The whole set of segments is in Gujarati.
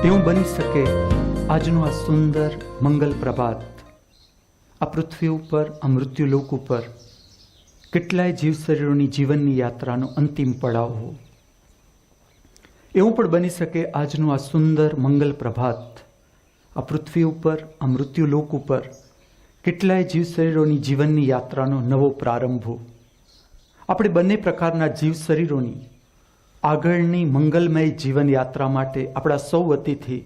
એવું બની શકે આજનું આ સુંદર મંગલ પ્રભાત આ પૃથ્વી ઉપર, આ મૃત્યુલોક ઉપર કેટલાય જીવશરીરોની જીવનની યાત્રાનો અંતિમ પડાવ હો. એવું પણ બની શકે આજનું આ સુંદર મંગલ પ્રભાત આ પૃથ્વી ઉપર, આ મૃત્યુલોક ઉપર કેટલાય જીવશરીરોની જીવનની યાત્રાનો નવો પ્રારંભ હો. આપણે બંને પ્રકારના જીવશરીરોની આગળની મંગલમય જીવન યાત્રા માટે આપણા સૌ વતીથી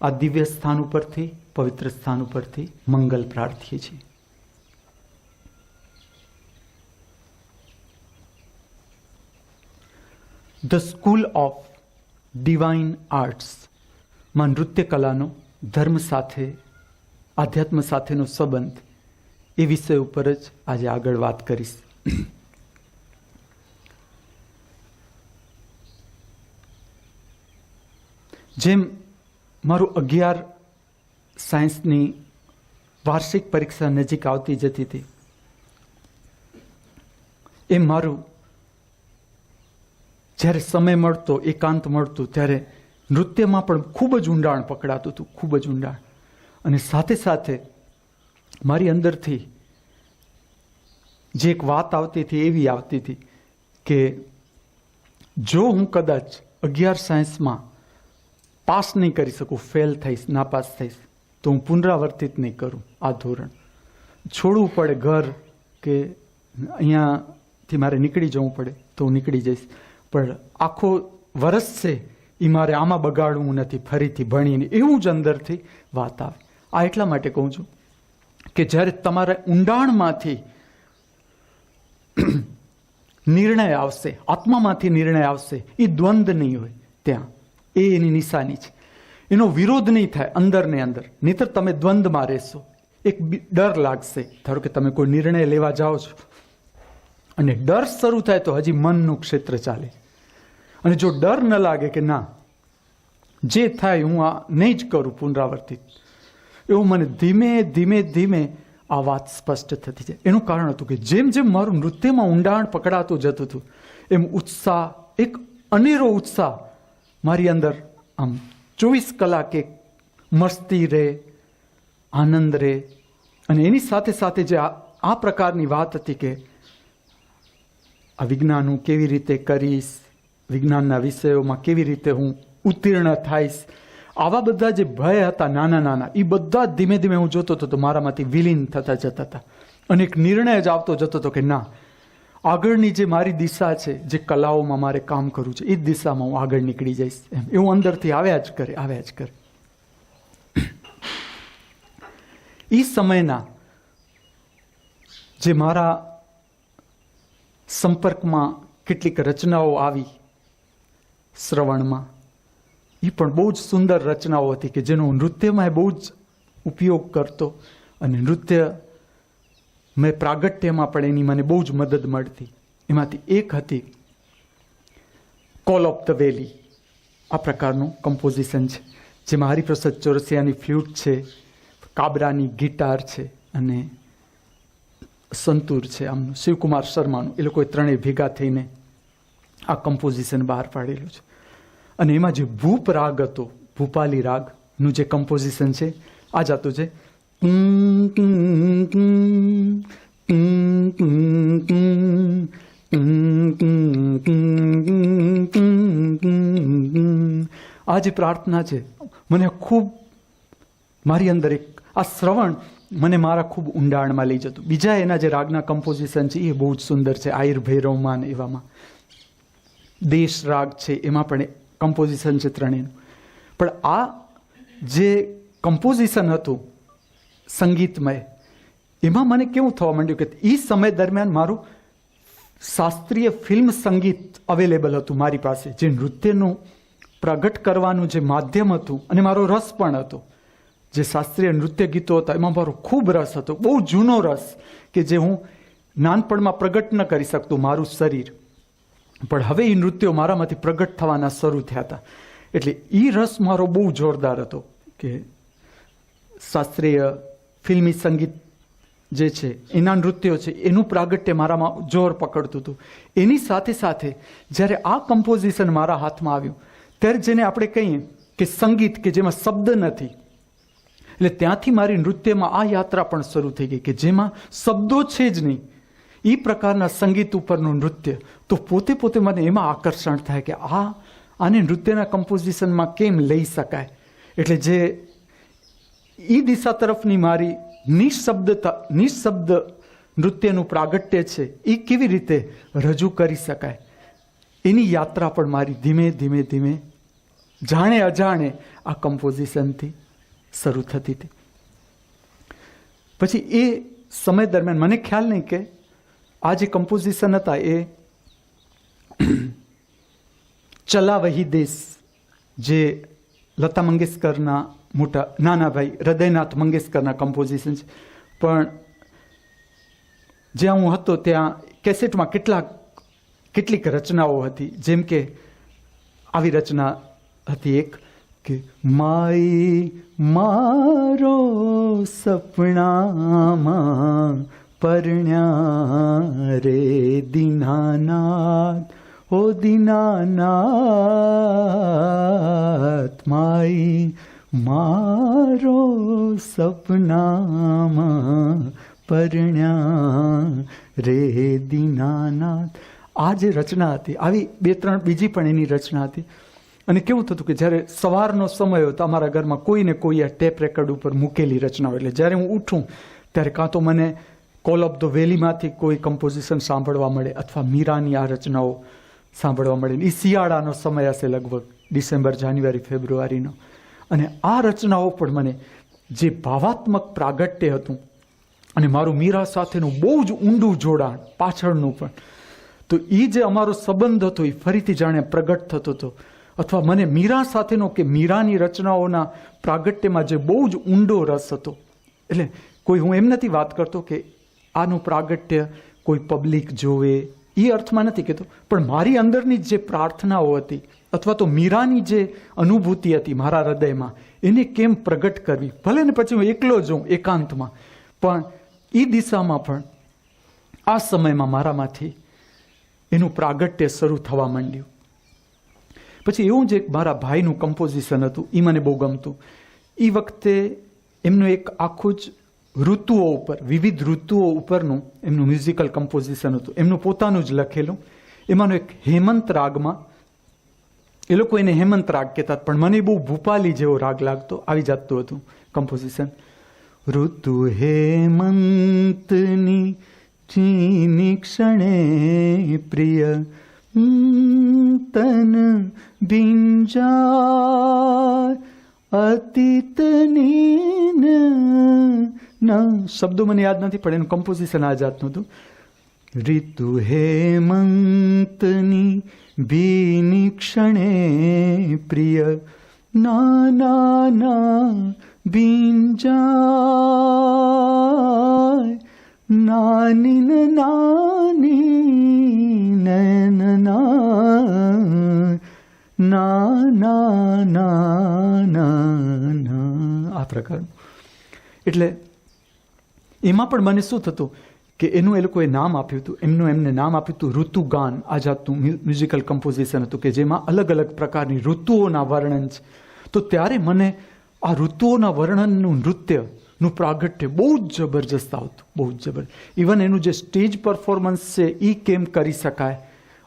આ દિવ્ય સ્થાન ઉપરથી, પવિત્ર સ્થાન ઉપરથી મંગલ પ્રાર્થીએ છીએ. The school of divine arts માં નૃત્ય કલાનો ધર્મ સાથે, આધ્યાત્મ સાથેનો સંબંધ એ વિષય ઉપર જ આજે આગળ વાત કરીશ. જેમ મારું 11 સાયન્સની વાર્ષિક પરીક્ષા નજીક આવતી જતી હતી, એમ મારું જ્યારે સમય મળતો, એકાંત મળતું, ત્યારે નૃત્યમાં પણ ખૂબ જ ઊંડાણ પકડાતું હતું, ખૂબ જ ઊંડાણ. અને સાથે સાથે મારી અંદરથી જે એક વાત આવતી હતી એવી આવતી હતી કે જો હું કદાચ 11 સાયન્સમાં પાસ નહીં કરી શકું, ફેલ થઈશ, નાપાસ થઈશ, તો હું પુનરાવર્તિત નહીં કરું. આ ધોરણ છોડવું પડે, ઘર કે અહીંયાથી મારે નીકળી જવું પડે તો હું નીકળી જઈશ, પણ આખો વર્ષ છે એ મારે આમાં બગાડવું નથી, ફરીથી ભણીને. એવું જ અંદરથી વાત આવે. આ એટલા માટે કહું છું કે જ્યારે તમારા ઊંડાણમાંથી નિર્ણય આવશે, આત્મામાંથી નિર્ણય આવશે, એ દ્વંદ નહીં હોય ત્યાં, એ એની નિશાની છે. એનો વિરોધ નહીં થાય અંદર ને અંદર, નહીંતર તમે દ્વંદમાં રહેશો. એક ડર લાગશે. ધારો કે તમે કોઈ નિર્ણય લેવા જાઓ છો અને ડર શરૂ થાય તો હજી મનનું ક્ષેત્ર ચાલે. અને જો ડર ન લાગે કે ના, જે થાય હું આ નહીં જ કરું પુનરાવર્તિત, એવું મને ધીમે ધીમે ધીમે આ વાત સ્પષ્ટ થતી જાય. એનું કારણ હતું કે જેમ જેમ મારું નૃત્યમાં ઊંડાણ પકડાતું જતું હતું, એમ ઉત્સાહ, એક અનેરો ઉત્સાહ મારી અંદર આમ 24 કલાકે મસ્તી રહે, આનંદ રહે. અને એની સાથે સાથે જે આ પ્રકારની વાત હતી કે આ વિજ્ઞાન હું કેવી રીતે કરીશ, વિજ્ઞાનના વિષયોમાં કેવી રીતે હું ઉત્તીર્ણ થઈશ, આવા બધા જે ભય હતા નાના નાના, એ બધા ધીમે ધીમે હું જોતો હતો તો મારામાંથી વિલીન થતા જતા હતા. અને એક નિર્ણય જ આવતો જતો હતો કે ના, આગળની જે મારી દિશા છે, જે કલાઓમાં મારે કામ કરવું છે, એ જ દિશામાં હું આગળ નીકળી જઈશ. એવું અંદરથી આવ્યા જ કરે. એ સમયના જે મારા સંપર્કમાં કેટલીક રચનાઓ આવી શ્રવણમાં, એ પણ બહુ જ સુંદર રચનાઓ હતી કે જેનો હું નૃત્યમાં બહુ જ ઉપયોગ કરતો. અને નૃત્ય મેં પ્રાગટ્યમાં પણ એની મને બહુ જ મદદ મળતી. એમાંથી એક હતી કોલ ઓફ ધ વેલી. આ પ્રકારનું કમ્પોઝિશન છે જેમાં હરિપ્રસાદ ચોરસિયાની ફ્લ્યુટ છે, કાબરાની ગિટાર છે અને સંતૂર છે, આમ શિવકુમાર શર્માનું. એ લોકોએ ત્રણેય ભેગા થઈને આ કમ્પોઝિશન બહાર પાડેલું છે. અને એમાં જે ભૂપ રાગ હતો, ભૂપાલી રાગનું જે કમ્પોઝિશન છે, આ જાતું છે. આ જે પ્રાર્થના છે, મને ખૂબ મારી અંદર એક આ શ્રવણ મને મારા ખૂબ ઊંડાણમાં લઈ જતું. બીજા એના જે રાગના કમ્પોઝિશન છે એ બહુ જ સુંદર છે. આયર ભૈરવમાં ને એવામાં દેશ રાગ છે, એમાં પણ કમ્પોઝિશન છે ત્રણેયનું. પણ આ જે કમ્પોઝિશન હતું સંગીતમય, એમાં મને કેવું થવા માંડ્યું કે એ સમય દરમિયાન મારું શાસ્ત્રીય ફિલ્મ સંગીત અવેલેબલ હતું મારી પાસે, જે નૃત્યનું પ્રગટ કરવાનું જે માધ્યમ હતું. અને મારો રસ પણ હતો. જે શાસ્ત્રીય નૃત્ય ગીતો હતા એમાં મારો ખૂબ રસ હતો, બહુ જૂનો રસ, કે જે હું નાનપણમાં પ્રગટ ન કરી શકતું મારું શરીર. પણ હવે એ નૃત્યો મારામાંથી પ્રગટ થવાના શરૂ થયા હતા. એટલે એ રસ મારો બહુ જોરદાર હતો કે શાસ્ત્રીય ફિલ્મી સંગીત જે છે, એના નૃત્યો છે, એનું પ્રાગટ્ય મારામાં જોર પકડતું હતું. એની સાથે સાથે જ્યારે આ કમ્પોઝિશન મારા હાથમાં આવ્યું, ત્યારે જેને આપણે કહીએ કે સંગીત કે જેમાં શબ્દ નથી. એટલે ત્યાંથી મારી નૃત્યમાં આ યાત્રા પણ શરૂ થઈ ગઈ કે જેમાં શબ્દો છે જ નહીં, એ પ્રકારના સંગીત ઉપરનું નૃત્ય. તો પોતે મને એમાં આકર્ષણ થાય કે આને નૃત્યના કમ્પોઝિશનમાં કેમ લઈ શકાય. એટલે જે એ દિશા તરફની મારી નિઃશબ્દ નૃત્યનું પ્રાગટ્ય છે એ કેવી રીતે રજૂ કરી શકાય, એની યાત્રા પણ મારી ધીમે ધીમે ધીમે જાણે અજાણે આ કમ્પોઝિશનથી શરૂ થતી હતી. પછી એ સમય દરમિયાન મને ખ્યાલ નહીં કે આ જે કમ્પોઝિશન હતા એ ચલા વહી દેશ, જે લતા મંગેશકરના મોટા નાના ભાઈ હૃદયનાથ મંગેશકરના કમ્પોઝિશન છે. પણ જ્યાં હું હતો ત્યાં કેસેટમાં કેટલીક રચનાઓ હતી. જેમ કે આવી રચના હતી એક કે માઈ મારો સપનામાં પરણ્યા રે દીનાનાથ, ઓ દીનાનાથ, માઈ મારો સપનામાં પરણ્યા રે દીનાનાથ. આ જે રચના હતી, આવી 2-3 બીજી પણ એની રચના હતી. અને કેવું થતું કે જ્યારે સવારનો સમય હોય તો અમારા ઘરમાં કોઈને કોઈ આ ટેપ રેકર્ડ ઉપર મૂકેલી રચનાઓ. એટલે જ્યારે હું ઉઠું ત્યારે કાં તો મને કોલ ઓફ ધ વેલીમાંથી કોઈ કમ્પોઝિશન સાંભળવા મળે અથવા મીરાની આ રચનાઓ સાંભળવા મળે. એ શિયાળાનો સમય હશે, લગભગ ડિસેમ્બર, જાન્યુઆરી, ફેબ્રુઆરીનો. અને આ રચનાઓ પણ મને જે ભાવાત્મક પ્રાગટ્ય હતું અને મારું મીરા સાથેનું બહુ જ ઊંડું જોડાણ પાછળનું પણ, તો એ જે અમારો સંબંધ હતો એ ફરીથી જાણે પ્રગટ થતો હતો. અથવા મને મીરા સાથેનો કે મીરાની રચનાઓના પ્રાગટ્યમાં જે બહુ જ ઊંડો રસ હતો. એટલે કોઈ, હું એમ નથી વાત કરતો કે આનું પ્રાગટ્ય કોઈ પબ્લિક જોવે, એ અર્થમાં નથી કહેતો, પણ મારી અંદરની જે પ્રાર્થનાઓ હતી અથવા તો મીરાની જે અનુભૂતિ હતી મારા હૃદયમાં, એને કેમ પ્રગટ કરવી. ભલે ને પછી હું એકલો જોઉં એકાંતમાં, પણ એ દિશામાં પણ આ સમયમાં મારામાંથી એનું પ્રાગટ્ય શરૂ થવા માંડ્યું. પછી એવું જ એક મારા ભાઈનું કમ્પોઝિશન હતું, એ મને બહુ ગમતું. એ વખતે એમનું એક આખું જ ઋતુઓ ઉપર, વિવિધ ઋતુઓ ઉપરનું એમનું મ્યુઝિકલ કમ્પોઝિશન હતું, એમનું પોતાનું જ લખેલું. એમાંનું એક હેમંત રાગમાં, એ લોકો એને હેમંત રાગ કહેતા, પણ મને બહુ ભૂપાલી જેવો રાગ લાગતો, આવી જાતતું હતું કમ્પોઝિશન. ઋતુ હેમંતની ચીની ક્ષણે પ્રિય તન બિંજાર અતીતની ના શબ્દો મને યાદ નથી, પણ એનું કમ્પોઝિશન આ જાતનું હતું. ઋતુ હેમંતની ભીની ક્ષણે પ્રિય નાના ના બિંજાર નાની નાની નયન ના આ પ્રકારનું. એટલે એમાં પણ મને શું થતું કે એનું એ લોકોએ નામ આપ્યું હતું, એમને નામ આપ્યું હતું ઋતુગાન. આ જાતનું મ્યુઝિકલ કમ્પોઝિશન હતું કે જેમાં અલગ અલગ પ્રકારની ઋતુઓના વર્ણન છે. તો ત્યારે મને આ ઋતુઓના વર્ણનનું નૃત્યનું પ્રાગટ્ય બહુ જ જબરજસ્ત આવતું, બહુ જ જબરજસ્ત. ઇવન એનું જે સ્ટેજ પરફોર્મન્સ છે એ કેમ કરી શકાય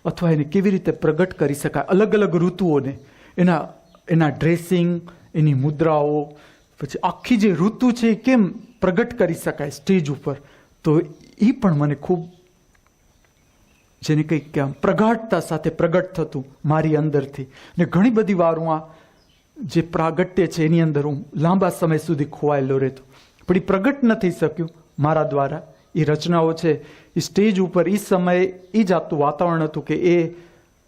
અથવા એને કેવી રીતે પ્રગટ કરી શકાય, અલગ અલગ ઋતુઓને, એના ડ્રેસિંગ, એની મુદ્રાઓ, પછી આખી જે ઋતુ છે એ કેમ પ્રગટ કરી શકાય સ્ટેજ ઉપર. તો એ પણ મને ખૂબ, જેને કંઈક આમ પ્રગાઢતા સાથે પ્રગટ થતું મારી અંદરથી. ને ઘણી બધી વાર હું આ જે પ્રાગટ્ય છે એની અંદર હું લાંબા સમય સુધી ખોવાયેલો રહેતો, પણ એ પ્રગટ ન થઈ શક્યું મારા દ્વારા. એ રચનાઓ છે એ સ્ટેજ ઉપર એ સમયે એ જાતનું વાતાવરણ હતું કે એ,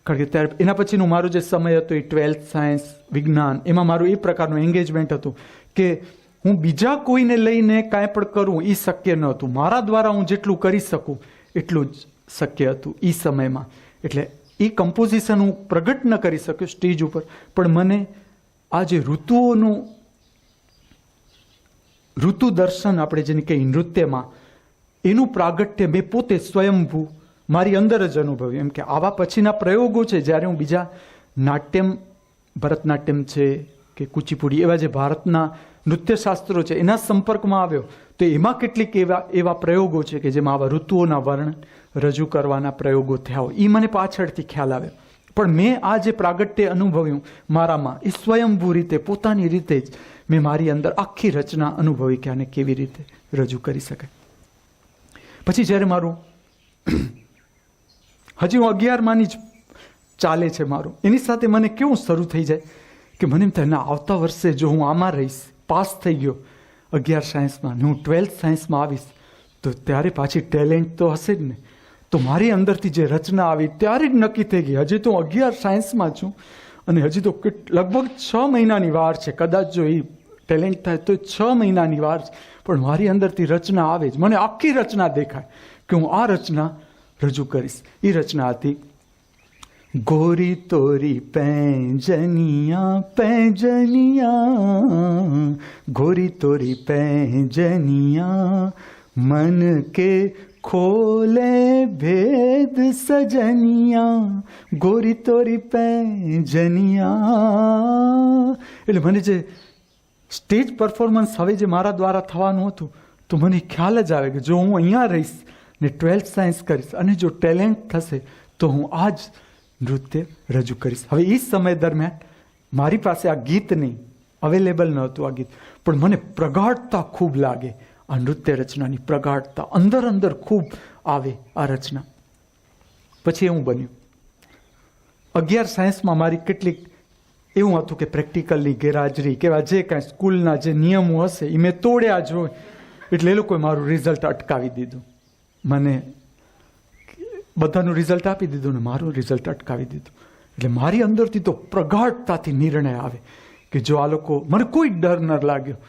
કારણ કે ત્યારે એના પછીનું મારો જે સમય હતો એ 12th સાયન્સ, વિજ્ઞાન, એમાં મારું એ પ્રકારનું એન્ગેજમેન્ટ હતું કે હું બીજા કોઈને લઈને કાંઈ પણ કરું એ શક્ય ન હતું. મારા દ્વારા હું જેટલું કરી શકું એટલું જ શક્ય હતું એ સમયમાં. એટલે એ કમ્પોઝિશન હું પ્રગટ ન કરી શક્યો સ્ટેજ ઉપર, પણ મને આ જે ઋતુઓનું ઋતુ દર્શન આપણે જેને કહીએ નૃત્યમાં, એનું પ્રાગટ્ય મેં પોતે સ્વયંભૂ મારી અંદર જ અનુભવ્યું. એમ કે આવા પછીના પ્રયોગો છે જ્યારે હું બીજા નાટ્યમ, ભરતનાટ્યમ છે કે કુચીપુડી એવા જે ભારતના નૃત્યશાસ્ત્રો છે એના સંપર્કમાં આવ્યો તો એમાં કેટલીક એવા પ્રયોગો છે કે જેમાં આવા ઋતુઓના વર્ણન રજૂ કરવાના પ્રયોગો થયા હોય, એ મને પાછળથી ખ્યાલ આવ્યો. પણ મેં આ જે પ્રાગટ્ય અનુભવ્યું મારામાં, એ સ્વયંભૂ રીતે પોતાની રીતે જ મેં મારી અંદર આખી રચના અનુભવી કે આને કેવી રીતે રજૂ કરી શકાય. પછી જ્યારે મારું હજી હું 11માની જ ચાલે છે મારું, એની સાથે મને કેવું શરૂ થઈ જાય કે મને એમ થાય ના, આવતા વર્ષે જો હું આમાં રહીશ, પાસ થઈ ગયો 11 સાયન્સમાં, હું 12th સાયન્સમાં આવીશ, તો ત્યારે પાછી ટેલેન્ટ તો હશે જ ને. તો મારી અંદરથી જે રચના આવી ત્યારે જ નક્કી થઈ ગઈ, હજી તો 11 સાયન્સમાં છું અને હજી તો લગભગ 6 મહિનાની વાર છે, કદાચ જો એ ટેલેન્ટ થાય તો 6 મહિનાની વાર છે, પણ મારી અંદરથી રચના આવે જ, મને આખી રચના દેખાય કે હું આ રચના રજૂ કરીશ. એ રચના હતી ગોરી તોરી પેંજનિયા પેંજનિયા, ગોરી તોરી પેંજનિયા, મન કે ખોલે ભેદ સજનિયા, ગોરી તોરી પેંજનિયા. એટલે મને જે સ્ટેજ પરફોર્મન્સ હવે જે મારા દ્વારા થવાનું હતું, તો મને ખ્યાલ જ આવે કે જો હું અહીંયા રહીશ ને 12th સાયન્સ કરીશ અને જો ટેલેન્ટ થશે તો હું આ જ નૃત્ય રજૂ કરીશ. હવે એ સમય દરમિયાન મારી પાસે આ ગીત નહીં, અવેલેબલ નહોતું આ ગીત, પણ મને પ્રગાઢતા ખૂબ લાગે આ નૃત્ય રચનાની, પ્રગાઢતા અંદર અંદર ખૂબ આવે આ રચના. પછી એવું બન્યું 11 સાયન્સમાં મારી કેટલીક એવું હતું કે પ્રેક્ટિકલની ગેરહાજરી કેવા જે કાંઈ સ્કૂલના જે નિયમો હશે એ મેં તોડ્યા જ હોય, એટલે એ લોકોએ મારું રિઝલ્ટ અટકાવી દીધું. મને બધાનું રિઝલ્ટ આપી દીધું ને મારું રિઝલ્ટ અટકાવી દીધું. એટલે મારી અંદરથી તો પ્રગાઢતાથી નિર્ણય આવે કે જો આ લોકો, મને કોઈ ડર ન લાગ્યો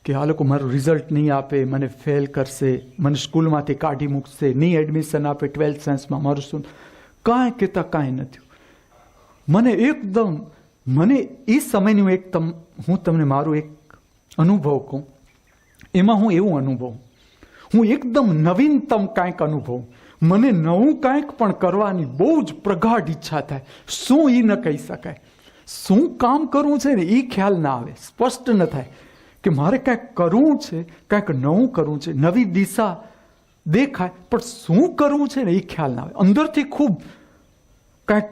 કે આ લોકો મારું રિઝલ્ટ નહીં આપે, મને ફેલ કરશે, મને સ્કૂલમાંથી કાઢી મૂકશે, નહીં એડમિશન આપે 12th સાયન્સમાં, મારું શું કાંઈ કહેતા કાંઈ નથી. મને એકદમ, મને એ સમયનું હું તમને મારું એક અનુભવ કહું, એમાં હું એવું અનુભવું, હું એકદમ નવીનતમ કાંઈક અનુભવું, મને નવું કાંઈક પણ કરવાની બહુ જ પ્રગાઢ ઈચ્છા થાય. શું એ ન કહી શકાય, શું કામ કરવું છે ને એ ખ્યાલ ના આવે, સ્પષ્ટ ન થાય કે મારે કાંઈક કરવું છે, કાંઈક નવું કરવું છે, નવી દિશા દેખાય, પણ શું કરવું છે ને એ ખ્યાલ ના આવે. અંદરથી ખૂબ કાંઈક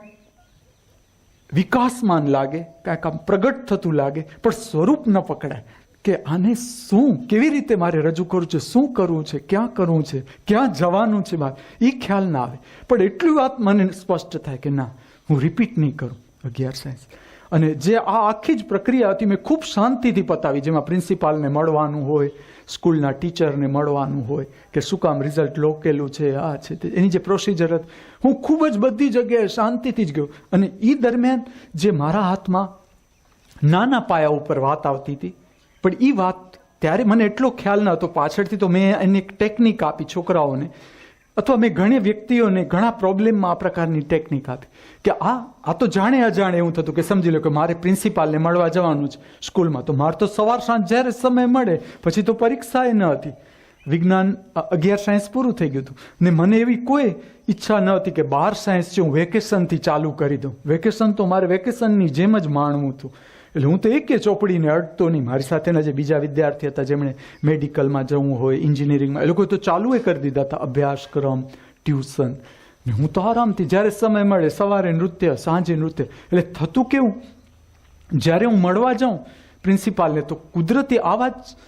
વિકાસમાન લાગે, કાંઈક આમ પ્રગટ થતું લાગે, પણ સ્વરૂપ ન પકડાય કે આને શું, કેવી રીતે મારે રજૂ કરવું છે, શું કરવું છે, ક્યાં કરવું છે, ક્યાં જવાનું છે મારે, એ ખ્યાલ ના આવે. પણ એટલી વાત મને સ્પષ્ટ થાય કે ના, હું રિપીટ નહીં કરું 11 સાયન્સ. અને જે આ આખી જ પ્રક્રિયા હતી મેં ખૂબ શાંતિથી પતાવી, જેમાં પ્રિન્સિપાલને મળવાનું હોય, સ્કૂલના ટીચરને મળવાનું હોય કે શું કામ રિઝલ્ટ લોકેલું છે, આ છે તે, એની જે પ્રોસિજર હતી, હું ખૂબ જ બધી જગ્યાએ શાંતિથી જ ગયો. અને એ દરમિયાન જે મારા હાથમાં નાના પાયા ઉપર વાત આવતી હતી, પણ એ વાત ત્યારે મને એટલો ખ્યાલ ન હતો, પાછળથી તો મેં એને એક ટેકનિક આપી છોકરાઓને, અથવા મેં ઘણી વ્યક્તિઓને ઘણા પ્રોબ્લેમમાં આ પ્રકારની ટેકનિક આપી કે આ તો જાણે અજાણે એવું થતું કે સમજી લો કે મારે પ્રિન્સિપાલને મળવા જવાનું છે સ્કૂલમાં, તો મારે તો સવાર સાંજ જ્યારે સમય મળે, પછી તો પરીક્ષા એ ન હતી, વિજ્ઞાન 11 સાયન્સ પૂરું થઈ ગયું હતું ને મને એવી કોઈ ઈચ્છા ન હતી કે 12 સાયન્સ છે હું વેકેશનથી ચાલુ કરી દઉં. વેકેશન તો મારે વેકેશનની જેમ જ માણવું હતું. એટલે હું તો એકે ચોપડીને અડતો નહીં. મારી સાથેના જે બીજા વિદ્યાર્થી હતા જેમણે મેડિકલમાં જવું હોય, એન્જિનિયરિંગમાં, એ લોકોએ તો ચાલુ કરી દીધા હતા અભ્યાસક્રમ, ટ્યુશન. ને હું તો આરામથી જ્યારે સમય મળે સવારે નૃત્ય, સાંજે નૃત્ય. એટલે થતું કેવું, જ્યારે હું મળવા જાઉં પ્રિન્સિપાલને તો કુદરતી આવા જ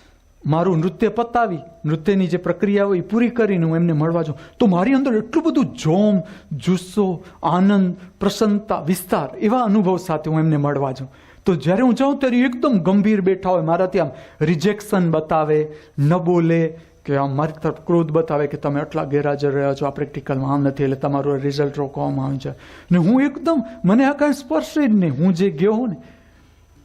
મારું નૃત્ય પતાવી, નૃત્યની જે પ્રક્રિયા હોય એ પૂરી કરીને હું એમને મળવા જાઉં તો મારી અંદર એટલું બધું જોમ, જુસ્સો, આનંદ, પ્રસન્નતા, વિસ્તાર એવા અનુભવ સાથે હું એમને મળવા જાઉં. તો જ્યારે હું જાઉં ત્યારે એકદમ ગંભીર બેઠા હોય, મારાથી આમ રિજેક્શન બતાવે, ન બોલે કે આમ મારી તરફ ક્રોધ બતાવે કે તમે આટલા ગેરહાજર રહ્યા છો, આ પ્રેક્ટિકલમાં આમ નથી એટલે તમારું રિઝલ્ટ રોકવામાં આવી જાય. ને હું એકદમ, મને આ કાંઈ સ્પર્શે જ નહીં. હું જે ગયો હું ને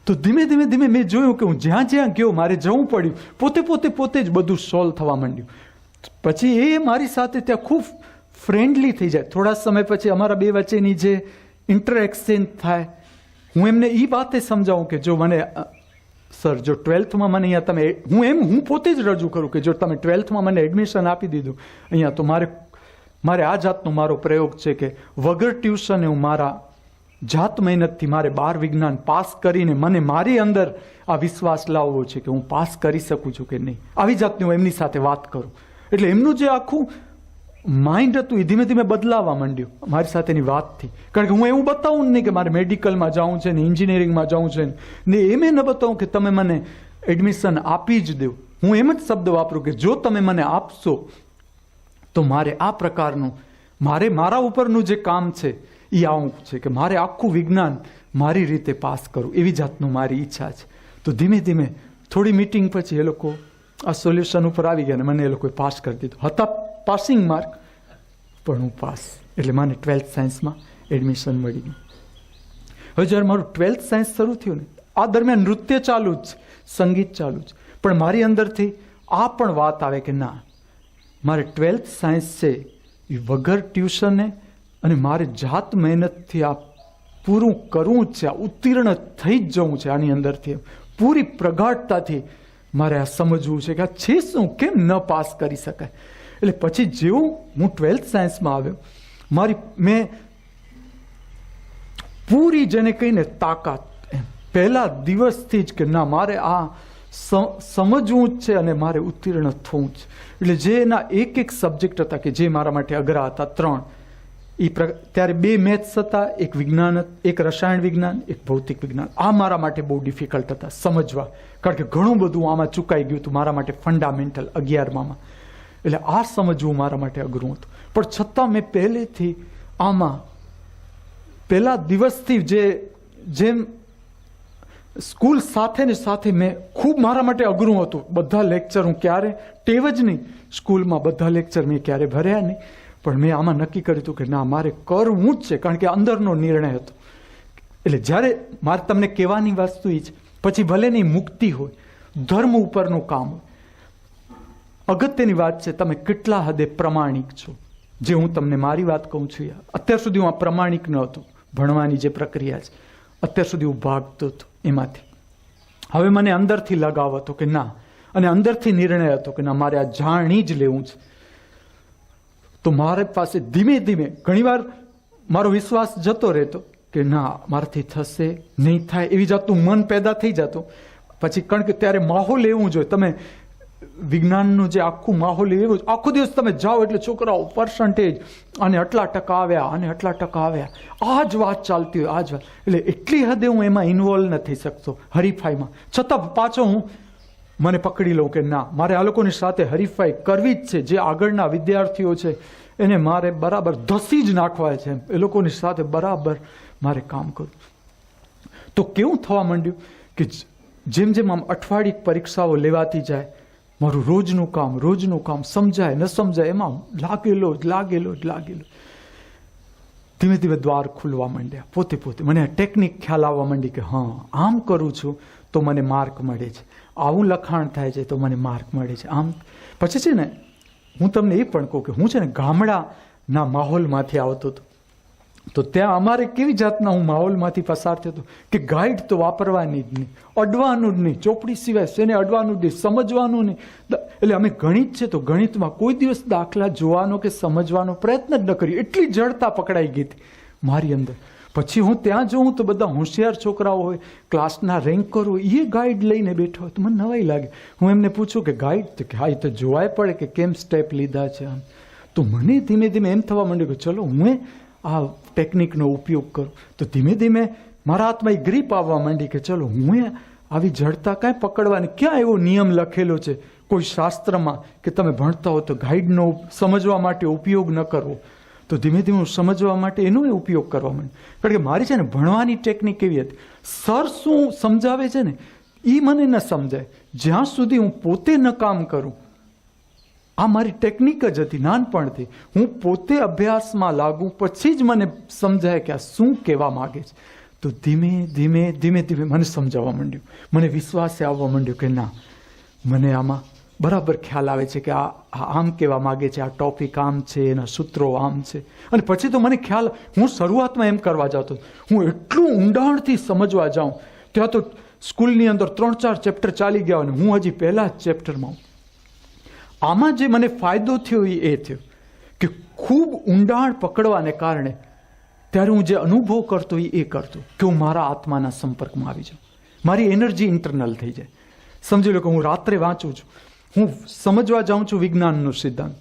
તો ધીમે ધીમે મેં જોયું કે હું જ્યાં ગયો મારે જવું પડ્યું, પોતે જ બધું સોલ્વ થવા માંડ્યું. પછી એ મારી સાથે ત્યાં ખૂબ ફ્રેન્ડલી થઈ જાય. થોડા સમય પછી અમારા બે વચ્ચેની જે ઇન્ટરેક્શન થાય, હું એમને એ વાતે સમજાવું કે જો મને સર જો 12થમાં મને અહીંયા તમે, હું પોતે જ રજૂ કરું કે જો તમે 12થમાં મને એડમિશન આપી દીધું અહીંયા, તો મારે આ જાતનો મારો પ્રયોગ છે કે વગર ટ્યુશને હું મારા જાત મહેનતથી મારે 12 વિજ્ઞાન પાસ કરીને મને મારી અંદર આ વિશ્વાસ લાવવો છે કે હું પાસ કરી શકું છું કે નહીં. આવી જાતની હું એમની સાથે વાત કરું. એટલે એમનું જે આખું માઇન્ડ હતું એ ધીમે ધીમે બદલાવા માંડ્યું મારી સાથેની વાતથી. કારણ કે હું એવું બતાવું નહીં કે મારે મેડિકલમાં જવું છે ને એન્જિનિયરિંગમાં જવું છે ને એમ ન બતાવું કે તમે મને એડમિશન આપી જ દો. હું એમ જ શબ્દ વાપરું કે જો તમે મને આપશો તો મારે આ પ્રકારનું મારા ઉપરનું જે કામ છે એ આવું છે કે મારે આખું વિજ્ઞાન મારી રીતે પાસ કરું, એવી જાતનું મારી ઈચ્છા છે. તો ધીમે ધીમે થોડી મીટિંગ પછી એ લોકો આ સોલ્યુશન ઉપર આવી ગયા ને મને એ લોકોએ પાસ કરી દીધું. હતા પાસિંગ માર્ક પણ હું પાસ. એટલે મને 12th સાયન્સમાં એડમિશન મળી ગયું. હવે જ્યારે મારું 12th સાયન્સ શરૂ થયું ને આ દરમિયાન નૃત્ય ચાલુ જ, સંગીત ચાલુ જ, પણ મારી અંદરથી આ પણ વાત આવે કે ના, મારે 12th સાયન્સ છે એ વગર ટ્યુશને અને મારે જાત મહેનતથી આ પૂરું કરવું જ છે, આ ઉત્તીર્ણ થઈ જ જવું છે. આની અંદરથી પૂરી પ્રગાઢતાથી મારે આ સમજવું છે કે આ છે શું, કેમ ન પાસ કરી શકાય. એટલે પછી જેવું હું 12th સાયન્સમાં આવ્યો મેં પૂરી જેને કહીને તાકાત પહેલા દિવસથી જ કે ના મારે આ સમજવું જ છે અને મારે ઉત્તીર્ણ થવું જ. એટલે જે એના એક સબ્જેક્ટ હતા કે જે મારા માટે અઘરા હતા 3 ત્યારે 2 મેથ્સ હતા, એક વિજ્ઞાન, એક રસાયણ વિજ્ઞાન, એક ભૌતિક વિજ્ઞાન. આ મારા માટે બહુ ડિફિકલ્ટ હતા સમજવા, કારણ કે ઘણું બધું આમાં ચૂકાઈ ગયું હતું મારા માટે ફંડામેન્ટલ 11માં. એટલે આ સમજવું મારા માટે અઘરું હતું. પણ છતાં મેં પહેલેથી આમાં પહેલા દિવસથી જેમ સ્કૂલ સાથે ને સાથે મેં ખૂબ મારા માટે અઘરું હતું. બધા લેક્ચર હું ક્યારે ટેવ જ નહીં, સ્કૂલમાં બધા લેક્ચર મેં ક્યારે ભર્યા નહીં, પણ મેં આમાં નક્કી કર્યું હતું કે ના મારે કરવું જ છે, કારણ કે અંદરનો નિર્ણય હતો. એટલે જ્યારે મારે તમને કહેવાની વસ્તુ એ છે, પછી ભલે નહીં મુક્તિ હોય, ધર્મ ઉપરનું કામ હોય, અગત્યની વાત છે તમે કેટલા હદે પ્રમાણિક છો. જે હું તમને મારી વાત કહું છું, અત્યાર સુધી હું આ પ્રમાણિક ન હતો. ભણવાની જે પ્રક્રિયા છે અત્યાર સુધી હું ભાગતો હતો એમાંથી. હવે મને અંદરથી લગાવ હતો કે ના, અને અંદરથી નિર્ણય હતો કે ના મારે આ જાણી જ લેવું છે. તો મારે પાસે ધીમે ધીમે ઘણીવાર મારો વિશ્વાસ જતો રહેતો કે ના મારાથી થશે નહીં થાય, એવી જાતનું મન પેદા થઈ જતું. પછી કારણ કે ત્યારે માહોલ એવું જોઈએ, તમે વિજ્ઞાનનું જે આખું માહોલ એવું, આખો દિવસ તમે જાઓ એટલે છોકરાઓ પર્સન્ટેજ અને આટલા ટકા આવ્યા અને આટલા ટકા આવ્યા, આ જ વાત ચાલતી હોય, આ જ વાત. એટલે એટલી હદે હું એમાં ઇન્વોલ્વ નથી શકતો હરીફાઈમાં. છતાં પાછો મને પકડી લઉં કે ના મારે આ લોકોની સાથે હરીફાઈ કરવી જ છે. જે આગળના વિદ્યાર્થીઓ છે એને મારે બરાબર ધસી જ નાખવા છે, એ લોકોની સાથે બરાબર મારે કામ કરવું. તો કેવું થવા માંડ્યું કે જેમ જેમ આમ અઠવાડિક પરીક્ષાઓ લેવાતી જાય, મારું રોજનું કામ સમજાય ન સમજાય એમાં લાગેલો જ. ધીમે ધીમે દ્વાર ખુલવા માંડ્યા પોતે મને ટેકનિક ખ્યાલ આવવા માંડી કે હા આમ કરું છું તો મને માર્ક મળે છે, આવું લખાણ થાય છે તો મને માર્ક મળે છે. આમ પછી છે ને હું તમને એ પણ કહું કે હું છે ને ગામડાના માહોલમાંથી આવતો હતો. તો ત્યાં અમારે કેવી જાતના હું માહોલમાંથી પસાર થતો કે ગાઈડ તો વાપરવાની જ નહીં, અડવાનું જ નહીં, ચોપડી સિવાય શેને અડવાનું જ નહીં, સમજવાનું નહીં. એટલે અમે ગણિત છે તો ગણિતમાં કોઈ દિવસ દાખલા જોવાનો કે સમજવાનો પ્રયત્ન જ ન કર્યો. એટલી જડતા પકડાઈ ગઈ હતી મારી અંદર. પછી હું ત્યાં જોઉં તો બધા હોશિયાર છોકરાઓ હોય, ક્લાસના રેન્કરો હોય, એ ગાઈડ લઈને બેઠો હોય તો મને નવાઈ લાગે. હું એમને પૂછું કે ગાઈડ તો કે હા એ તો જોવાય પડે કે કેમ સ્ટેપ લીધા છે આમ. તો મને ધીમે ધીમે એમ થવા માંડ્યું કે ચલો હું આ ટેકનિકનો ઉપયોગ કરું. તો ધીમે ધીમે મારા હાથમાં એ ગ્રીપ આવવા માંડી કે ચલો હું આવી જડતા કાંઈ પકડવાની, ક્યાં એવો નિયમ લખેલો છે કોઈ શાસ્ત્રમાં કે તમે ભણતા હો તો ગાઈડનો સમજવા માટે ઉપયોગ ન કરવો. તો ધીમે ધીમે હું સમજવા માટે એનો ઉપયોગ કરવા માંડ્યો. કારણ કે મારી છે ને ભણવાની ટેકનિક એવી હતી, સર શું સમજાવે છે ને એ મને ન સમજાય જ્યાં સુધી હું પોતે ન કામ કરું. આ મારી ટેકનિક જ હતી નાનપણથી. હું પોતે અભ્યાસમાં લાગુ પછી જ મને સમજાય કે આ શું કહેવા માગે છે. તો ધીમે ધીમે મને સમજાવવા માંડ્યું, મને વિશ્વાસે આવવા માંડ્યો કે ના મને આમાં બરાબર ખ્યાલ આવે છે કે આ આમ કહેવા માગે છે, આ ટોપિક આમ છે, એના સૂત્રો આમ છે. અને પછી તો મને ખ્યાલ, હું શરૂઆતમાં એમ કરવા જતો, હું એટલું ઊંડાણથી સમજવા જાઉં ત્યાં તો સ્કૂલની અંદર 3-4 ચેપ્ટર ચાલી ગયા અને હું હજી પહેલા જ ચેપ્ટરમાં. આમાં જે મને ફાયદો થયો એ થયો કે ખૂબ ઊંડાણ પકડવાને કારણે ત્યારે હું જે અનુભવ કરતો એ કરતો કે હું મારા આત્માના સંપર્કમાં આવી જાઉં, મારી એનર્જી ઇન્ટરનલ થઈ જાય. સમજી લો કે હું રાત્રે વાંચું છું, હું સમજવા જાઉં છું વિજ્ઞાનનો સિદ્ધાંત,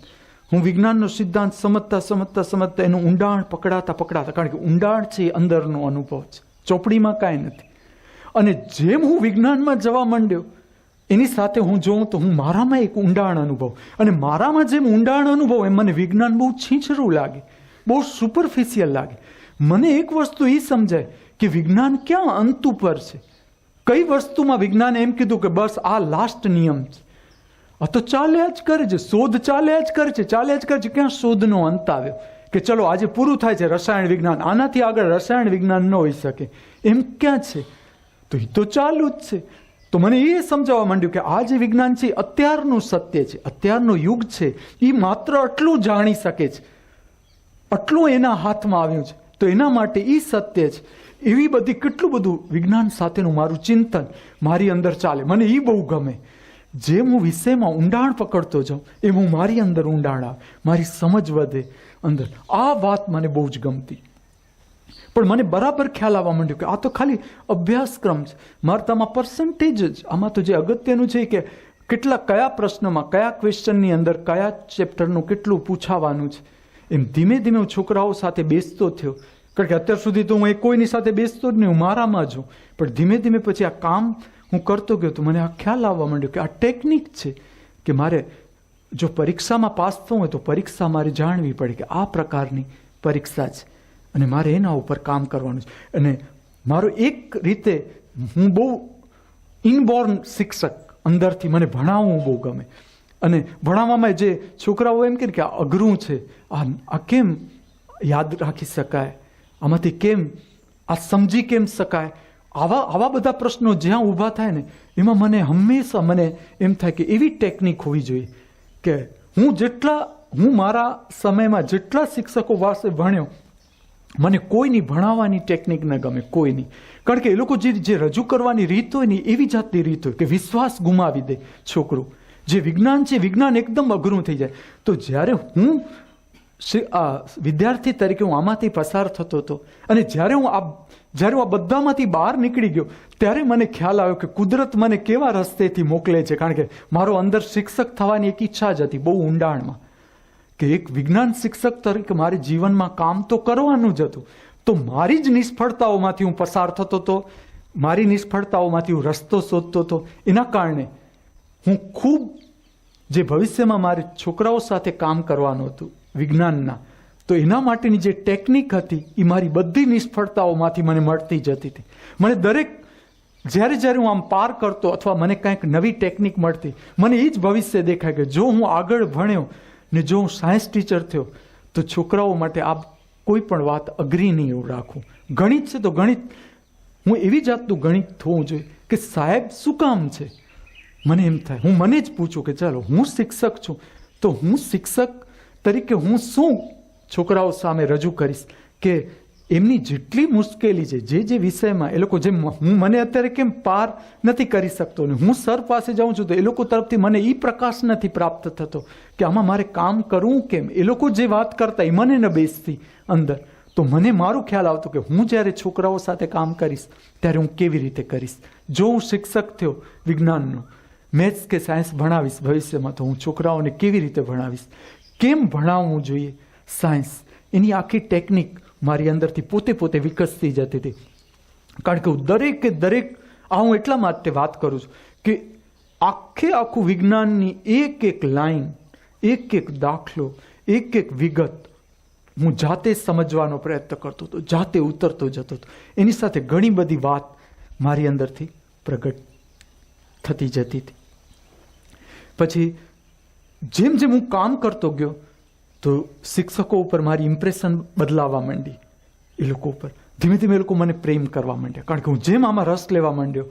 હું વિજ્ઞાનનો સિદ્ધાંત સમજતા એનું ઊંડાણ પકડાતા, કારણ કે ઊંડાણ છે એ અંદરનો અનુભવ છે, ચોપડીમાં કાંઈ નથી. અને જેમ હું વિજ્ઞાનમાં જવા માંડ્યો એની સાથે હું જોઉં તો હું મારામાં એક ઊંડાણ અનુભવ, અને મારામાં જેમ ઊંડાણ અનુભવ એમ મને વિજ્ઞાન બહુ છીંછરું લાગે, બહુ સુપરફિશિયલ લાગે. મને એક વસ્તુ એ સમજાય કે વિજ્ઞાન ક્યાં અંત ઉપર છે. કઈ વસ્તુમાં વિજ્ઞાને એમ કીધું કે બસ આ લાસ્ટ નિયમ છે, આ તો ચાલ્યા જ કરે છે, શોધ ચાલ્યા જ કરે છે. ક્યાં શોધનો અંત આવ્યો કે ચલો આજે પૂરું થાય છે રસાયણ વિજ્ઞાન, આનાથી આગળ રસાયણ વિજ્ઞાન ન હોઈ શકે એમ ક્યાં છે? તો એ તો ચાલુ જ છે. તો મને એ સમજાવવા માંડ્યું કે આ જે વિજ્ઞાન છે અત્યારનું સત્ય છે, અત્યારનો યુગ છે, એ માત્ર આટલું જાણી શકે છે, આટલું એના હાથમાં આવ્યું છે, તો એના માટે એ સત્ય છે. એવી બધી કેટલું બધું વિજ્ઞાન સાથેનું મારું ચિંતન મારી અંદર ચાલે, મને એ બહુ ગમે. જેમ હું વિષયમાં ઊંડાણ પકડતો જાઉં એમ હું મારી અંદર ઊંડાણ આવે, મારી સમજ વધે અંદર. આ વાત મને બહુ જ ગમતી. પણ મને બરાબર ખ્યાલ આવવા માંડ્યો કે આ તો ખાલી અભ્યાસક્રમ છે, મારે તો આમાં પર્સન્ટેજ જ, આમાં તો જે અગત્યનું છે કે કયા પ્રશ્નમાં, કયા ક્વેશ્ચનની અંદર કયા ચેપ્ટરનું કેટલું પૂછાવાનું છે. એમ ધીમે ધીમે હું છોકરાઓ સાથે બેસતો થયો, કારણ કે અત્યાર સુધી તો હું કોઈની સાથે બેસતો જ નહીં, હું મારામાં જ. પણ ધીમે ધીમે પછી આ કામ હું કરતો ગયો તો મને આ ખ્યાલ આવવા માંડ્યો કે આ ટેકનિક છે કે મારે જો પરીક્ષામાં પાસ થવું હોય તો પરીક્ષા મારે જાણવી પડે કે આ પ્રકારની પરીક્ષા છે અને મારે એના ઉપર કામ કરવાનું છે. અને મારો એક રીતે હું બહુ ઇનબોર્ન શિક્ષક, અંદરથી મને ભણાવવું બહુ ગમે. અને ભણાવવામાં જે છોકરાઓ એમ કે આ અઘરું છે, આ કેમ યાદ રાખી શકાય, આમાંથી કેમ આ સમજી કેમ શકાય, આવા બધા પ્રશ્નો જ્યાં ઊભા થાય ને એમાં મને હંમેશા મને એમ થાય કે એવી ટેકનિક હોવી જોઈએ કે હું મારા સમયમાં જેટલા શિક્ષકો પાસે ભણ્યો, મને કોઈની ભણાવવાની ટેકનિક ન ગમે, કોઈની. કારણ કે એ લોકો જે રજૂ કરવાની રીત હોય ને એવી જાતની રીત હોય કે વિશ્વાસ ગુમાવી દે છોકરું. જે વિજ્ઞાન છે, વિજ્ઞાન એકદમ અઘરું થઈ જાય. તો જ્યારે હું વિદ્યાર્થી તરીકે હું આમાંથી પસાર થતો હતો અને જ્યારે હું આ બધામાંથી બહાર નીકળી ગયો ત્યારે મને ખ્યાલ આવ્યો કે કુદરત મને કેવા રસ્તેથી મોકલે છે. કારણ કે મારો અંદર શિક્ષક થવાની એક ઈચ્છા જ હતી બહુ ઊંડાણમાં, કે એક વિજ્ઞાન શિક્ષક તરીકે મારે જીવનમાં કામ તો કરવાનું જ હતું. તો મારી જ નિષ્ફળતાઓમાંથી હું પસાર થતો હતો, મારી નિષ્ફળતાઓમાંથી હું રસ્તો શોધતો હતો. એના કારણે હું ખૂબ જે ભવિષ્યમાં મારે છોકરાઓ સાથે કામ કરવાનું હતું વિજ્ઞાનના, તો એના માટેની જે ટેકનિક હતી એ મારી બધી નિષ્ફળતાઓમાંથી મને મળતી જતી હતી. મને જ્યારે હું આમ પાર કરતો અથવા મને કંઈક નવી ટેકનિક મળતી, મને એ જ ભવિષ્ય દેખાય કે જો હું આગળ ભણ્યો ને જો હું સાયન્સ ટીચર થયો તો છોકરાઓ માટે આ કોઈ પણ વાત અઘરી નહીં રાખું. ગણિત છે તો ગણિત, હું એવી જાતનું ગણિત થવું જોઈએ કે સાહેબ શું કામ છે. મને એમ થાય, હું મને જ પૂછું કે ચાલો હું શિક્ષક છું તો હું શિક્ષક તરીકે હું શું છોકરાઓ સામે રજૂ કરીશ કે એમની જેટલી મુશ્કેલી છે જે વિષયમાં એ લોકો જેમ હું મને અત્યારે કેમ પાર નથી કરી શકતો ને હું સર પાસે જાઉં છું તો એ લોકો તરફથી મને એ પ્રકાશ નથી પ્રાપ્ત થતો કે આમાં મારે કામ કરવું કેમ. એ લોકો જે વાત કરતા એ મને ન બેસતી અંદર. તો મને મારું ખ્યાલ આવતો કે હું જ્યારે છોકરાઓ સાથે કામ કરીશ ત્યારે હું કેવી રીતે કરીશ. જો હું શિક્ષક થયો વિજ્ઞાનનો, મેથ્સ કે સાયન્સ ભણાવીશ ભવિષ્યમાં, તો હું છોકરાઓને કેવી રીતે ભણાવીશ, કેમ ભણાવવું જોઈએ સાયન્સ, એની આખી ટેકનિક મારી અંદરથી પોતે વિકસતી જતી હતી. કારણ કે હું દરેક હું એટલા માટે વાત કરું છું કે આખું વિજ્ઞાનની એક લાઈન, એક દાખલો, એક વિગત હું જાતે સમજવાનો પ્રયત્ન કરતો હતો, જાતે ઉતરતો જતો હતો. એની સાથે ઘણી બધી વાત મારી અંદરથી પ્રગટ થતી જતી હતી. પછી જેમ હું કામ કરતો ગયો તો શિક્ષકો ઉપર મારી ઇમ્પ્રેશન બદલાવા માંડી. એ લોકો ઉપર ધીમે ધીમે એ લોકો મને પ્રેમ કરવા માંડ્યા. કારણ કે હું જેમ આમાં રસ લેવા માંડ્યો,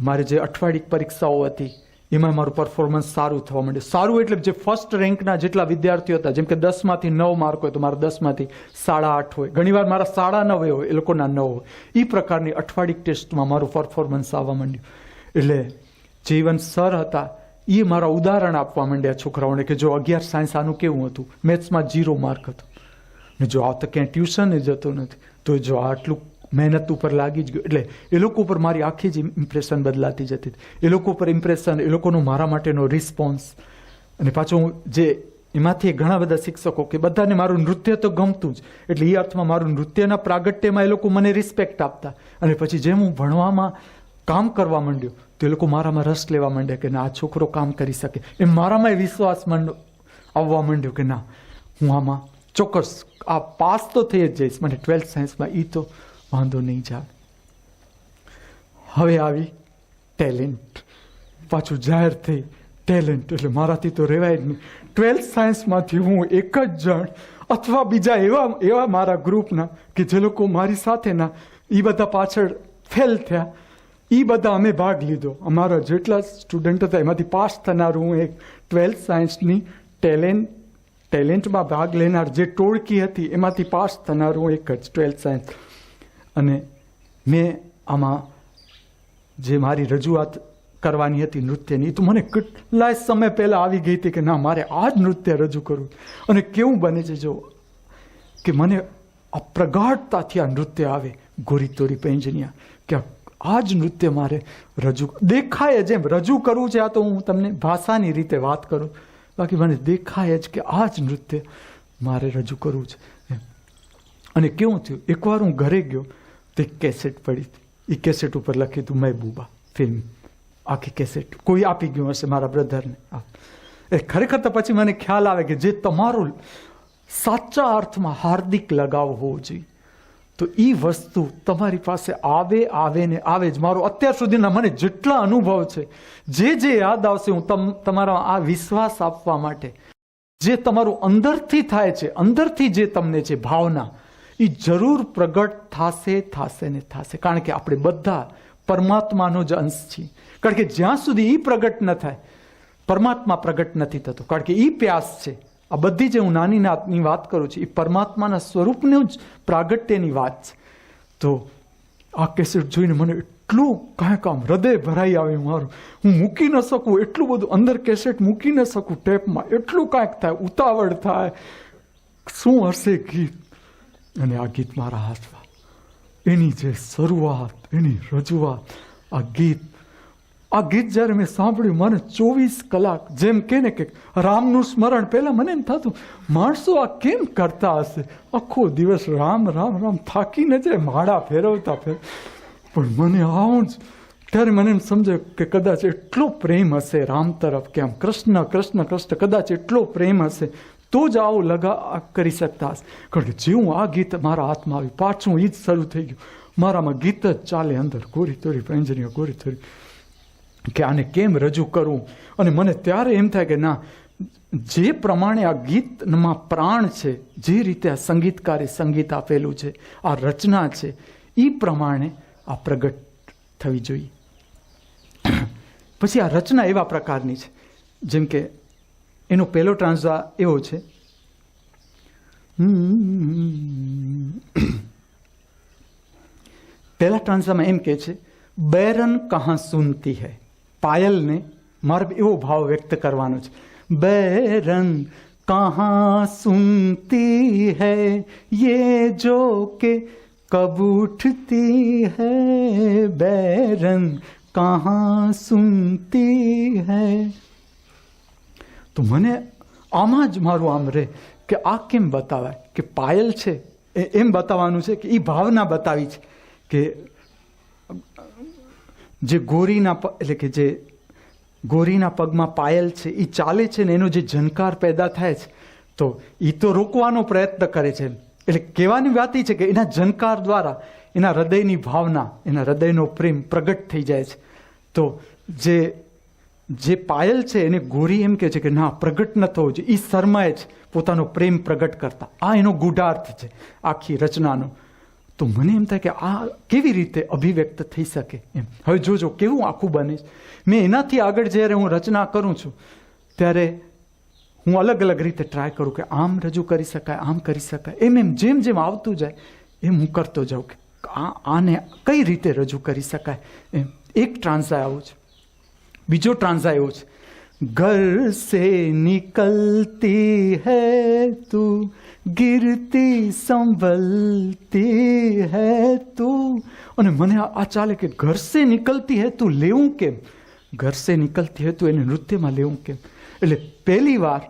મારે જે અઠવાડિક પરીક્ષાઓ હતી એમાં મારું પરફોર્મન્સ સારું થવા માંડ્યું. સારું એટલે જે ફર્સ્ટ રેન્કના જેટલા વિદ્યાર્થીઓ હતા, જેમ કે 10માંથી 9 માર્ક હોય તો મારા 10માંથી 8.5 હોય, ઘણીવાર મારા 9.5 હોય, એ લોકોના 9 હોય. એ પ્રકારની અઠવાડિક ટેસ્ટમાં મારું પરફોર્મન્સ આવવા માંડ્યું. એટલે જીવન સર હતા એ મારા ઉદાહરણ આપવા માંડ્યા છોકરાઓને કે જો 11 સાયન્સ આનું કેવું હતું, મેથ્સમાં 0 માર્ક હતું. ને જો આ તો ક્યાંય ટ્યુશને જતો નથી, તો જો આટલું મહેનત ઉપર લાગી જ ગયો, એટલે એ લોકો ઉપર મારી આખી જ ઇમ્પ્રેશન બદલાતી જતી હતી. એ લોકો ઉપર ઇમ્પ્રેશન, એ લોકોનો મારા માટેનો રિસ્પોન્સ. અને પાછું જે એમાંથી ઘણા બધા શિક્ષકો કે બધાને મારું નૃત્ય તો ગમતું જ, એટલે એ અર્થમાં મારું નૃત્યના પ્રાગટ્યમાં એ લોકો મને રિસ્પેક્ટ આપતા. અને પછી જેમ હું ભણવામાં કામ કરવા માંડ્યો તો એ લોકો મારામાં રસ લેવા માંડ્યા કે ના, આ છોકરો કામ કરી શકે. એમ મારામાં વિશ્વાસ આવવા માંડ્યો કે ના, હું આમાં ચોક્કસ આ પાસ તો થઈ જ જઈશ, મને 12th સાયન્સમાં એ તો વાંધો નહીં જ આવે. હવે આવી ટેલેન્ટ, પાછું જાહેર થઈ ટેલેન્ટ, એટલે મારાથી તો રહેવાય જ નહીં. 12th સાયન્સમાંથી હું એક જ જણ અથવા બીજા એવા મારા ગ્રુપના કે જે લોકો મારી સાથેના એ બધા પાછળ ફેલ થયા, એ બધા અમે ભાગ લીધો. અમારા જેટલા સ્ટુડન્ટ હતા એમાંથી પાસ થનાર હું એક 12th સાયન્સની ટેલેન્ટમાં ભાગ લેનાર જે ટોળકી હતી એમાંથી પાસ થનાર હું એક જ 12th સાયન્સ. અને મેં આમાં જે મારી રજૂઆત કરવાની હતી નૃત્યની, તો મને કેટલાય સમય પહેલાં આવી ગઈ હતી કે ના, મારે આ જ નૃત્ય રજૂ કરવું. અને કેવું બને છે જો કે મને આ પ્રગાઢતાથી આ નૃત્ય આવે, ગોરી તોરી પેંજનિયા, કે આ જ નૃત્ય મારે રજૂ દેખાય જ એમ રજૂ કરવું છે. આ તો હું તમને ભાષાની રીતે વાત કરું, બાકી મને દેખાય જ કે આ જ નૃત્ય મારે રજૂ કરવું છે. અને કેવું થયું, એકવાર હું ઘરે ગયો તો એક કેસેટ પડી હતી. એ કેસેટ ઉપર લખ્યું હતું મહેબૂબા ફિલ્મ, આખી કેસેટ કોઈ આપી ગયું હશે મારા બ્રધરને. એ ખરેખર તો પછી મને ખ્યાલ આવે કે જે તમારો સાચા અર્થમાં હાર્દિક લગાવ હોવો જોઈએ, તો એ વસ્તુ તમારી પાસે આવે ને આવે જ. મારો અત્યાર સુધીના મને જેટલા અનુભવ છે, જે યાદ આવશે, હું તમારા આ વિશ્વાસ આપવા માટે, જે તમારું અંદરથી થાય છે, અંદરથી જે તમને છે ભાવના, એ જરૂર પ્રગટ થશે ને થશે. કારણ કે આપણે બધા પરમાત્માનો જ અંશ છીએ. કારણ કે જ્યાં સુધી એ પ્રગટ ન થાય, પરમાત્મા પ્રગટ નથી થતો. કારણ કે એ પ્યાસ છે. આ બધી જે હું નાની નાતની વાત કરું છું, એ પરમાત્માના સ્વરૂપનું જ પ્રાગટ્યની વાત છે. તો આ કેસેટ જોઈને મને એટલું કાંઈક આમ હૃદય ભરાઈ આવે મારું, હું મૂકી ન શકું એટલું બધું અંદર કેસેટ મૂકી ન શકું ટેપમાં, એટલું કાંઈક થાય, ઉતાવળ થાય, શું હશે ગીત. અને આ ગીત મારા હાથમાં, એની જે શરૂઆત, એની રજૂઆત, આ ગીત જ્યારે મેં સાંભળ્યું, મને 24 કલાક, જેમ કે ને કે રામનું સ્મરણ, પહેલાં મને એમ થતું માણસો આ કેમ કરતા હશે, આખો દિવસ રામ રામ રામ, થાકી ન જાય માળા ફેરવતા. પણ મને આવું જ ત્યારે મને એમ સમજાયું કે કદાચ એટલો પ્રેમ હશે રામ તરફ, કે આમ કૃષ્ણ કૃષ્ણ કૃષ્ણ, કદાચ એટલો પ્રેમ હશે તો જ આવું કરી શકતા હશે. કારણ કે જેવું આ ગીત મારા હાથમાં આવ્યું, પાછું એ જ શરૂ થઈ ગયું મારામાં, ગીત જ ચાલે અંદર, ગોરી તોરી પેંજનિયા, ગોરી તોરી, કે આને કેમ રજૂ કરવું. અને મને ત્યારે એમ થાય કે ના, જે પ્રમાણે આ ગીતમાં પ્રાણ છે, જે રીતે આ સંગીતકારે સંગીત આપેલું છે, આ રચના છે, એ પ્રમાણે આ પ્રગટ થવી જોઈએ. પછી આ રચના એવા પ્રકારની છે, જેમ કે એનો પહેલો ટ્રાન્ઝા એવો છે, પહેલા ટ્રાન્ઝામાં એમ કે છે, बैरन कहाँ सुनती है. પાયલને મારે એવો ભાવ વ્યક્ત કરવાનો છે, बैरन कहाँ सुनती है ये जो के कब उठती है, बैरन कहाँ सुनती है. તો મને આમાં જ મારું આમ રહે કે આ કેમ બતાવાય કે પાયલ છે, એમ બતાવવાનું છે કે એ ભાવના બતાવી છે કે જે ગોરીના એટલે કે જે ગોરીના પગમાં પાયલ છે, એ ચાલે છે ને એનો જે ઝનકાર પેદા થાય છે, તો એ તો રોકવાનો પ્રયત્ન કરે છે. એટલે કહેવાની વાત એ છે કે એના ઝનકાર દ્વારા એના હૃદયની ભાવના, એના હૃદયનો પ્રેમ પ્રગટ થઈ જાય છે. તો જે પાયલ છે એને ગોરી એમ કહે છે કે ના, પ્રગટ ન થવું જોઈએ, એ શરમાય છે પોતાનો પ્રેમ પ્રગટ કરતા. આ એનો ગૂઢાર્થ છે આખી રચનાનો. તો મને એમ થાય કે આ કેવી રીતે અભિવ્યક્ત થઈ શકે એમ. હવે જોજો કેવું આખું બને છે. મેં એનાથી આગળ જ્યારે હું રચના કરું છું ત્યારે હું અલગ અલગ રીતે ટ્રાય કરું કે આમ રજૂ કરી શકાય, આમ કરી શકાય, એમ જેમ જેમ આવતું જાય એમ હું કરતો જાઉં કે આને કઈ રીતે રજૂ કરી શકાય એમ. એક ટ્રાન્ઝા આવું છે. બીજો ટ્રાન્ઝા એવો છે घर से निकलती है तू, गिरती संभलती है तू. અને મને આ ચાલે કે ઘર સે નિકલતી હે તું લેવું કેમ, ઘર સે નિકલતી હે તું એને નૃત્યમાં લેવું કેમ. એટલે પહેલી વાર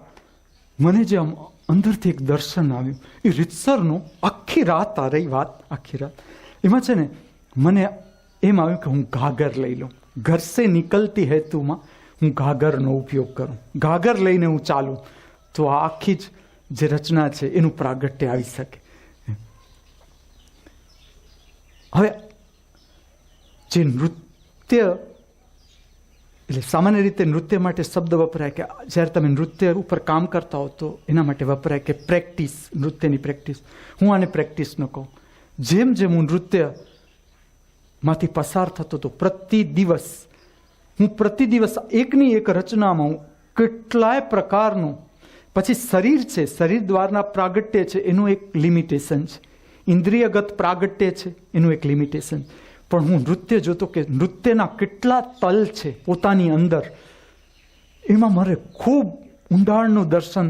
મને જે આમ અંદરથી એક દર્શન આવ્યું એ રીતસરનું. આખી રાત આ રહી વાત, આખી રાત એમાં છે ને મને એમ આવ્યું કે હું ઘાઘર લઈ લઉં. ઘર સે નિકલતી હે તુંમાં હું ઘાઘરનો ઉપયોગ કરું, ઘાઘર લઈને હું ચાલું તો આ આખી જ જે રચના છે એનું પ્રાગટ્ય આવી શકે. હવે જે નૃત્ય એટલે સામાન્ય રીતે નૃત્ય માટે શબ્દ વપરાય કે જ્યારે તમે નૃત્ય ઉપર કામ કરતા હો તો એના માટે વપરાય કે પ્રેક્ટિસ, નૃત્યની પ્રેક્ટિસ. હું આને પ્રેક્ટિસ ન કહું. જેમ જેમ હું નૃત્યમાંથી પસાર થતો હતો પ્રતિ દિવસ એકની એક રચનામાં હું કેટલાય પ્રકારનું, પછી શરીર છે, શરીર દ્વારના પ્રાગટ્ય છે એનું એક લિમિટેશન છે, ઇન્દ્રિયગત પ્રાગટ્ય છે એનું એક લિમિટેશન. પણ હું નૃત્ય જોતો કે નૃત્યના કેટલા તલ છે પોતાની અંદર, એમાં મારે ખૂબ ઊંડાણનું દર્શન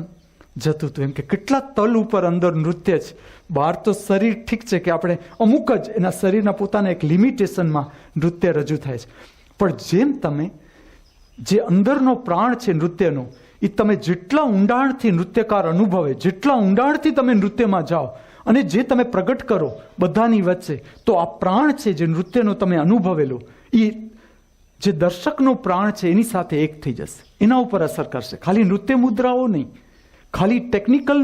જતું હતું. એમ કે કેટલા તલ ઉપર અંદર નૃત્ય છે. બહાર તો શરીર ઠીક છે કે આપણે અમુક જ એના શરીરના પોતાના એક લિમિટેશનમાં નૃત્ય રજૂ થાય છે. પણ જેમ તમે જે અંદરનો પ્રાણ છે નૃત્યનો એ તમે જેટલા ઊંડાણથી નૃત્યકાર અનુભવે, જેટલા ઊંડાણથી તમે નૃત્યમાં જાઓ અને જે તમે પ્રગટ કરો બધાની વચ્ચે, તો આ પ્રાણ છે જે નૃત્યનો તમે અનુભવેલો એ જે દર્શકનો પ્રાણ છે એની સાથે એક થઈ જશે, એના ઉપર અસર કરશે. ખાલી નૃત્ય મુદ્રાઓ નહીં, ખાલી ટેકનિકલ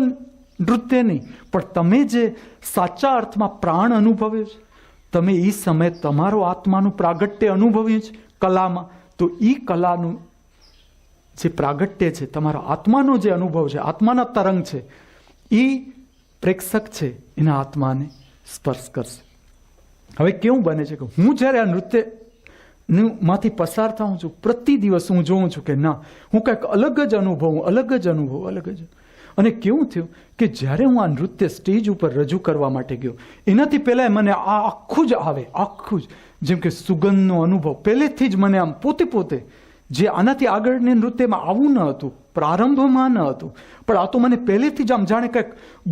નૃત્ય નહીં, પણ તમે જે સાચા અર્થમાં પ્રાણ અનુભવ્યો છે, તમે એ સમયે તમારો આત્માનું પ્રાગટ્ય અનુભવ્યું છે કલામાં, તો એ કલાનું જે પ્રાગટ્ય છે, તમારા આત્માનો જે અનુભવ છે, આત્માના તરંગ છે, એ પ્રેક્ષક છે એના આત્માને સ્પર્શ કરશે. હવે કેવું બને છે કે હું જ્યારે આ નૃત્યમાંથી પસાર થાઉં છું, પ્રતિ દિવસ હું જોઉં છું કે ના, હું કંઈક અલગ જ અનુભવું, અલગ જ. અને કેવું થયું કે જ્યારે હું આ નૃત્ય સ્ટેજ ઉપર રજૂ કરવા માટે ગયો, એનાથી પહેલાં મને આ આખું જ આવે, આખું જ જેમ કે સુગંધનો અનુભવ પહેલેથી જ મને આમ પોતે જે આનાથી આગળની નૃત્યમાં આવું ન હતું, પ્રારંભમાં ન હતું, પણ આ તો મને પહેલેથી જ આમ જાણે કંઈક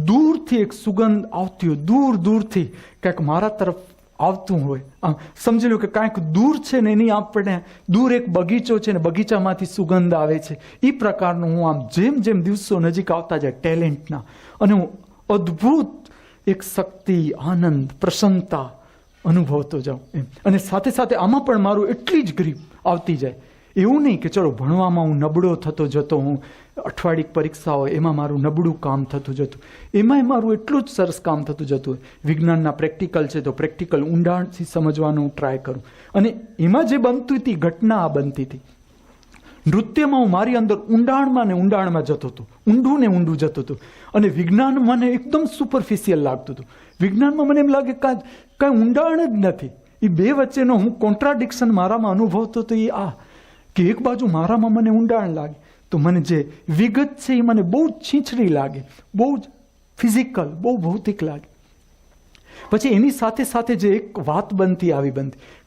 દૂરથી એક સુગંધ આવતી હોય, દૂરથી કંઈક મારા તરફ આવતું હોય. આમ સમજી લો કે કાંઈક દૂર છે ને એની આપણે દૂર એક બગીચો છે ને બગીચામાંથી સુગંધ આવે છે. એ પ્રકારનું હું આમ જેમ જેમ દિવસો નજીક આવતા જાય ટેલેન્ટના, અને હું અદ્ભુત એક શક્તિ, આનંદ, પ્રસન્નતા અનુભવતો જાઉં એમ. અને સાથે સાથે આમાં પણ મારું એટલી જ ગ્રીપ આવતી જાય. એવું નહીં કે ચલો ભણવામાં હું નબળો થતો જતો, હું અઠવાડિક પરીક્ષા હોય એમાં મારું નબળું કામ થતું જતું, એમાંય મારું એટલું જ સરસ કામ થતું જતું. વિજ્ઞાનના પ્રેક્ટિકલ છે તો પ્રેક્ટિકલ ઊંડાણથી સમજવાનું હું ટ્રાય કરું, અને એમાં જે બનતી હતી ઘટના આ બનતી હતી. નૃત્યમાં હું મારી અંદર ઊંડાણમાં ને ઊંડાણમાં જતો હતો, ઊંડું ને ઊંડું જતો હતો. અને વિજ્ઞાન મને એકદમ સુપરફિશિયલ લાગતું હતું. વિજ્ઞાનમાં મને એમ લાગે કાંઈ ઊંડાણ જ નથી. એ બે વચ્ચેનો હું કોન્ટ્રાડિક્શન મારામાં અનુભવતો હતો. એ આ કે એક બાજુ મારામાં મને ઊંડાણ લાગે તો મને જે વિગત છે એ મને બહુ જ છીંછરી લાગે, બહુ જ ફિઝિકલ, બહુ ભૌતિક લાગે. પછી એની સાથે સાથે જે એક વાત બનતી,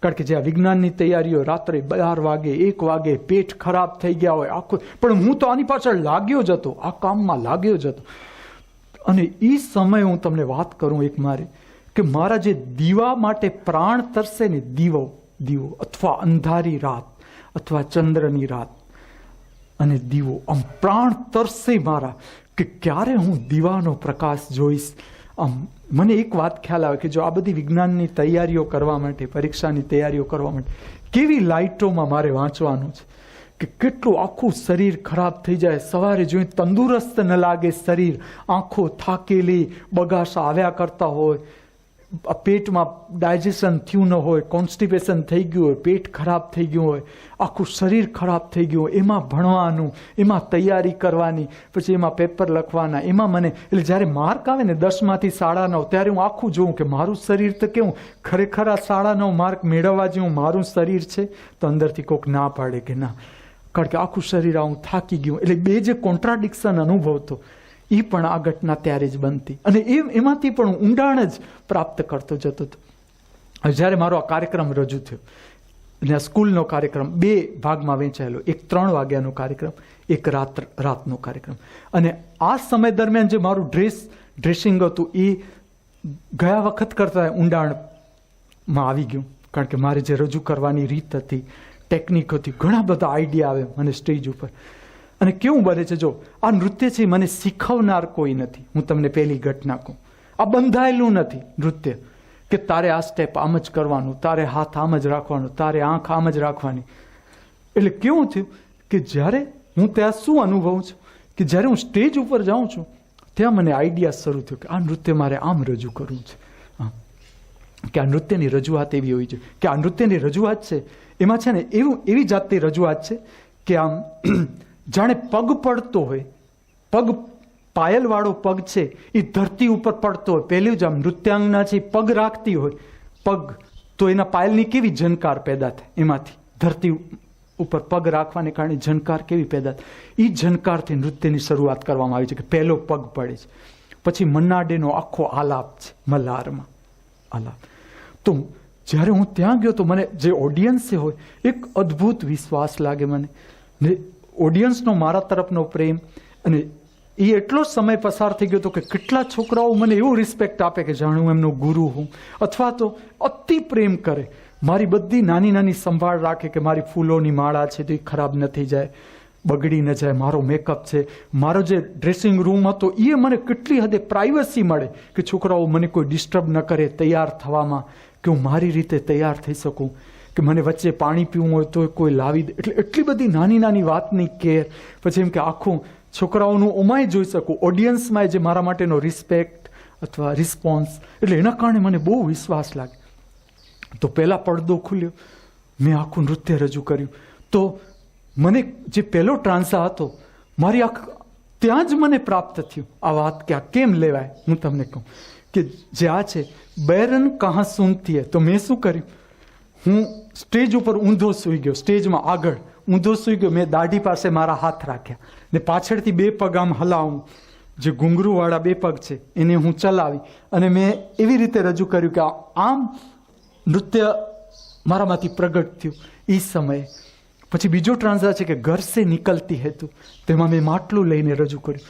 કારણ કે જે આ વિજ્ઞાનની તૈયારીઓ રાત્રે 12 વાગે 1 વાગે પેટ ખરાબ થઈ ગયા હોય આખું, પણ હું તો આની પાછળ લાગ્યો જ હતો, આ કામમાં લાગ્યો જ હતો. અને એ સમયે હું તમને વાત કરું એક કે મારા જે દીવા માટે પ્રાણ તરસે ને, દીવો અથવા અંધારી રાત અથવા ચંદ્રની રાત અને દીવો, આમ પ્રાણ તરસે મારા કે ક્યારે હું દીવાનો પ્રકાશ જોઈશ. આમ મને એક વાત ખ્યાલ આવે કે જો આ બધી વિજ્ઞાનની તૈયારીઓ કરવા માટે, પરીક્ષાની તૈયારીઓ કરવા માટે કેવી લાઇટોમાં મારે વાંચવાનું છે, કે કેટલું આખું શરીર ખરાબ થઈ જાય, સવારે જોઈ તંદુરસ્ત ન લાગે શરીર, આંખો થાકેલી, બગાસા આવ્યા કરતા હોય, પેટમાં ડાયજેશન થયું ન હોય, કોન્સ્ટિપેશન થઈ ગયું હોય, પેટ ખરાબ થઈ ગયું હોય, આખું શરીર ખરાબ થઈ ગયું હોય, એમાં ભણવાનું, એમાં તૈયારી કરવાની, પછી એમાં પેપર લખવાના, એમાં મને એટલે જ્યારે માર્ક આવે ને 10માંથી 9.5, ત્યારે હું આખું જોઉં કે મારું શરીર તો કેવું, ખરેખર આ 9.5 માર્ક મેળવવા જેવું મારું શરીર છે. તો અંદરથી કોઈક ના પાડે કે ના, કારણ કે આખું શરીર આવું થાકી ગયું. એટલે બે જે કોન્ટ્રાડિક્શન અનુભવતો એ પણ આ ઘટના ત્યારે જ બનતી, અને એમાંથી પણ હું ઊંડાણ જ પ્રાપ્ત કરતો જતો હતો. જ્યારે મારો આ કાર્યક્રમ રજૂ થયો અને આ સ્કૂલનો કાર્યક્રમ 2 ભાગમાં વહેંચાયેલો, એક 3 વાગ્યાનો કાર્યક્રમ, એક રાતનો કાર્યક્રમ. અને આ સમય દરમિયાન જે મારું ડ્રેસિંગ હતું એ ગયા વખત કરતાં ઊંડાણમાં આવી ગયું, કારણ કે મારે જે રજૂ કરવાની રીત હતી, ટેકનિક હતી, ઘણા બધા આઈડિયા આવે મને સ્ટેજ ઉપર. અને કેવું બને છે, જો આ નૃત્ય છે મને શીખવનાર કોઈ નથી. હું તમને પહેલી ઘટના કહું, આ બંધાયેલું નથી નૃત્ય કે તારે આ સ્ટેપ આમ જ કરવાનું, તારે હાથ આમ જ રાખવાનું, તારે આંખ આમ જ રાખવાની. એટલે કેવું થયું કે જ્યારે હું ત્યાં શું અનુભવું છું કે જ્યારે હું સ્ટેજ ઉપર જાઉં છું ત્યાં મને આઈડિયા શરૂ થયો કે આ નૃત્ય મારે આમ રજૂ કરવું છે, કે આ નૃત્યની રજૂઆત એવી હોવી જોઈએ, કે આ નૃત્યની રજૂઆત છે એમાં છે ને એવી જાતની રજૂઆત છે કે આમ જાણે પગ પડતો હોય, પગ પાયલવાળો પગ છે એ ધરતી ઉપર પડતો હોય. પહેલું જ આમ નૃત્યાંગના છે પગ રાખતી હોય, પગ તો એના પાયલની કેવી ઝનકાર પેદા થાય, એમાંથી ધરતી ઉપર પગ રાખવાને કારણે ઝનકાર કેવી પેદા થાય, એ ઝનકારથી નૃત્યની શરૂઆત કરવામાં આવી છે કે પહેલો પગ પડે છે. પછી મન્નાડેનો આખો આલાપ છે, મલ્હારમાં આલાપ. તો જ્યારે હું ત્યાં ગયો તો મને જે ઓડિયન્સ હોય એક અદ્ભુત વિશ્વાસ લાગે મને, ને ઓડિયન્સનો મારા તરફનો પ્રેમ. અને એ એટલો સમય પસાર થઈ ગયો હતો કે કેટલા છોકરાઓ મને એવું રિસ્પેક્ટ આપે કે જાણે હું એમનો ગુરુ હું, અથવા તો અતિ પ્રેમ કરે, મારી બધી નાની નાની સંભાળ રાખે કે મારી ફૂલોની માળા છે તો એ ખરાબ નથી જાય, બગડી ન જાય, મારો મેકઅપ છે, મારો જે ડ્રેસિંગ રૂમ હતો એ મને કેટલી હદે પ્રાઇવસી મળે કે છોકરાઓ મને કોઈ ડિસ્ટર્બ ન કરે તૈયાર થવામાં, કે હું મારી રીતે તૈયાર થઈ શકું, કે મને વચ્ચે પાણી પીવું હોય તો કોઈ લાવી દે. એટલે એટલી બધી નાની નાની વાતની કેર. પછી એમ કે આખું છોકરાઓનું ઓમાય જોઈ શકું, ઓડિયન્સમાં જે મારા માટેનો રિસ્પેક્ટ અથવા રિસ્પોન્સ, એટલે એના કારણે મને બહુ વિશ્વાસ લાગે. તો પહેલાં પડદો ખુલ્યો, મેં આખું નૃત્ય રજૂ કર્યું. તો મને જે પહેલો ટ્રાન્સા હતો મારી ત્યાં જ મને પ્રાપ્ત થયું આ વાત કે આ કેમ લેવાય. હું તમને કહું કે જે આ છે બેરન કહા સુનતી હે. તો મેં શું કર્યું, હું સ્ટેજ ઉપર ઊંધો સૂઈ ગયો, સ્ટેજમાં આગળ ઊંધો સૂઈ ગયો. મેં દાઢી પાસે મારા હાથ રાખ્યા ને પાછળથી 2 પગ આમ હલાવું, જે ઘૂંઘરૂવાળા 2 પગ છે એને હું ચલાવી અને મેં એવી રીતે રજૂ કર્યું કે આમ નૃત્ય મારામાંથી પ્રગટ થયું એ સમયે. પછી બીજો ટ્રાન્સા છે કે ઘર સે નિકલતી હે તું, તેમાં મેં માટલું લઈને રજૂ કર્યું.